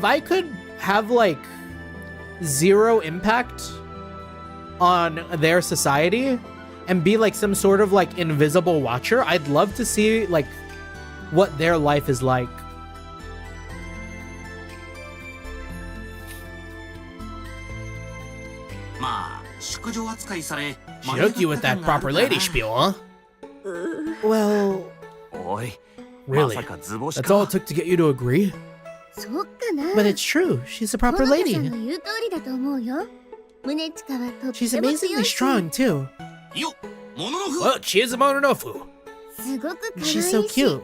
I could have, like, zero impact on their society and be, like, some sort of, like, invisible watcher, I'd love to see, like, what their life is like. She hooked you with that proper lady spiel, huh? Well, おい really? まさか図星 That's all か it took to get you to agree? そうかな But it's true. She's a proper モノコさん lady. の言う通りだと思うよ。宗近はとって She's も強 amazingly いし strong, too. よもののふ Well, she is a Mononofu. すごく可愛いし She's so cute.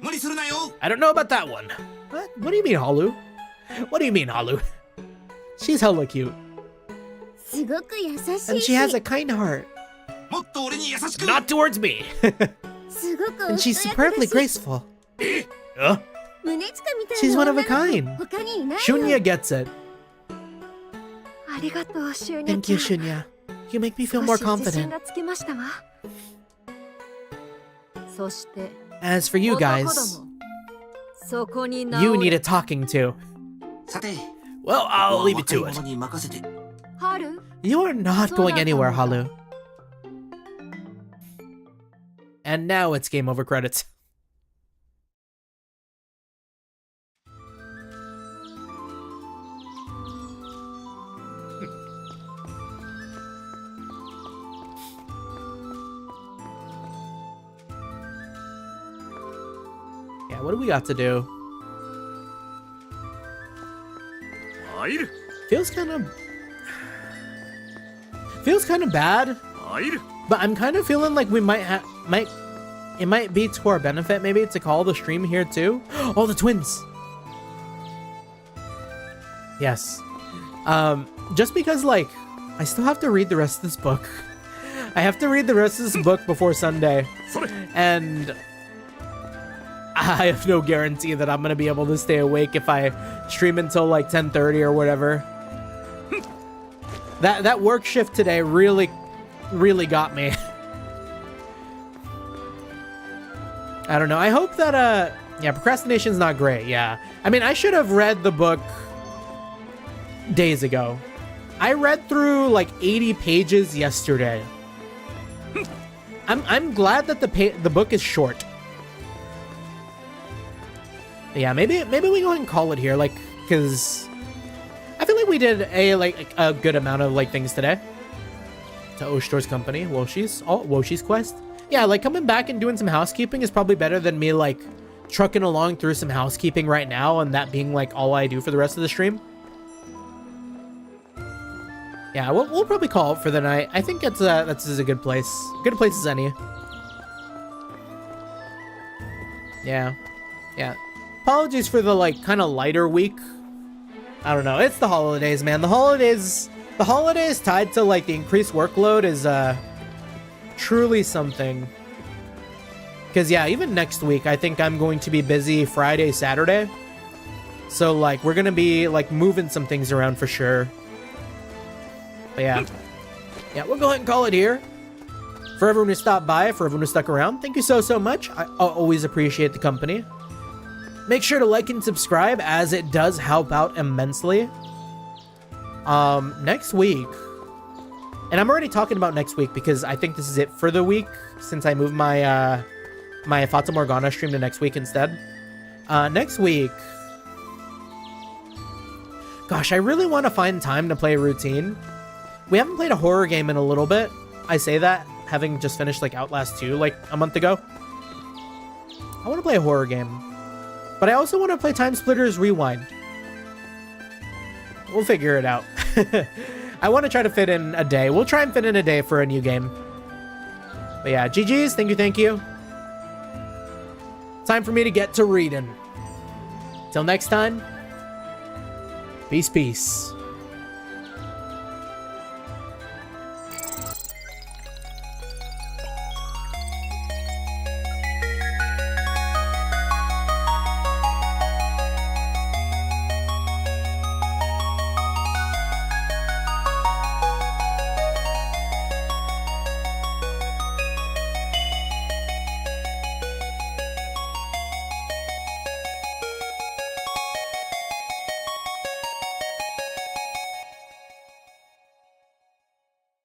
無理するなよ I don't know about that one. What do you mean, Halu? What do you mean, Halu? She's hella cute. すごく優しい And し she has a kind heart. もっと俺に優しく Not towards me. すごくお And 人 she's 役だ superbly し graceful. Huh? 宗近みたい She's な one of 女 a の kind. 子他にいないよ Shunya gets it. ありがとうシュニャ Thank you, ちゃん Shunya. You make me feel more 少し自信 confident. がつきましたわそして As for you 男 guys, どもそこに you 直 need れ a talking to. さて Well, I'll leave it to 若い it. 者に任せて春 You are not going anywhere, Halu. And now it's game over credits. Yeah, what do we got to do? 入る Feels kind of bad, 入る but I'm kind of feeling like we it might be to our benefit maybe to call the stream here too. Oh, the twins. Yes. Just because like I still have to read the rest of this book. I have to read the rest of this book before Sunday. それ And I have no guarantee that I'm gonna be able to stay awake if I stream until like 10:30 or whatever. That work shift today really got me. I don't know. I hope that yeah, procrastination's not great. Yeah. I mean, I should have read the book days ago. I read through like 80 pages yesterday. I'm glad that the book is short. Yeah, maybe we go ahead and call it here, like, because I feel like we did a good amount of like things today. To Oshtor's company, Woshi's quest. Yeah, like coming back and doing some housekeeping is probably better than me like trucking along through some housekeeping right now and that being like all I do for the rest of the stream. Yeah, we'll probably call it for the night. I think that's a good place. Good place as any. Yeah. Apologies for the like kind of lighter week. I don't know. It's the holidays, man. The holidays tied to like the increased workload is truly something. Because yeah, even next week I think I'm going to be busy Friday, Saturday. So like we're gonna be like moving some things around for sure. But yeah, we'll go ahead and call it here. For everyone who stopped by, for everyone who stuck around, thank you so much. I always appreciate the company. Make sure to like and subscribe as it does help out immensely. Next week, and I'm already talking about next week because I think this is it for the week since I moved my my Fata Morgana stream to next week instead. Next week, gosh, I really want to find time to play a routine. We haven't played a horror game in a little bit. I say that having just finished like Outlast 2 like a month ago. I want to play a horror game, but I also want to play Time Splitters Rewind. We'll figure it out. I want to try to fit in a day. We'll try and fit in a day for a new game. But yeah, GG's. Thank you. Time for me to get to reading. Till next time, peace.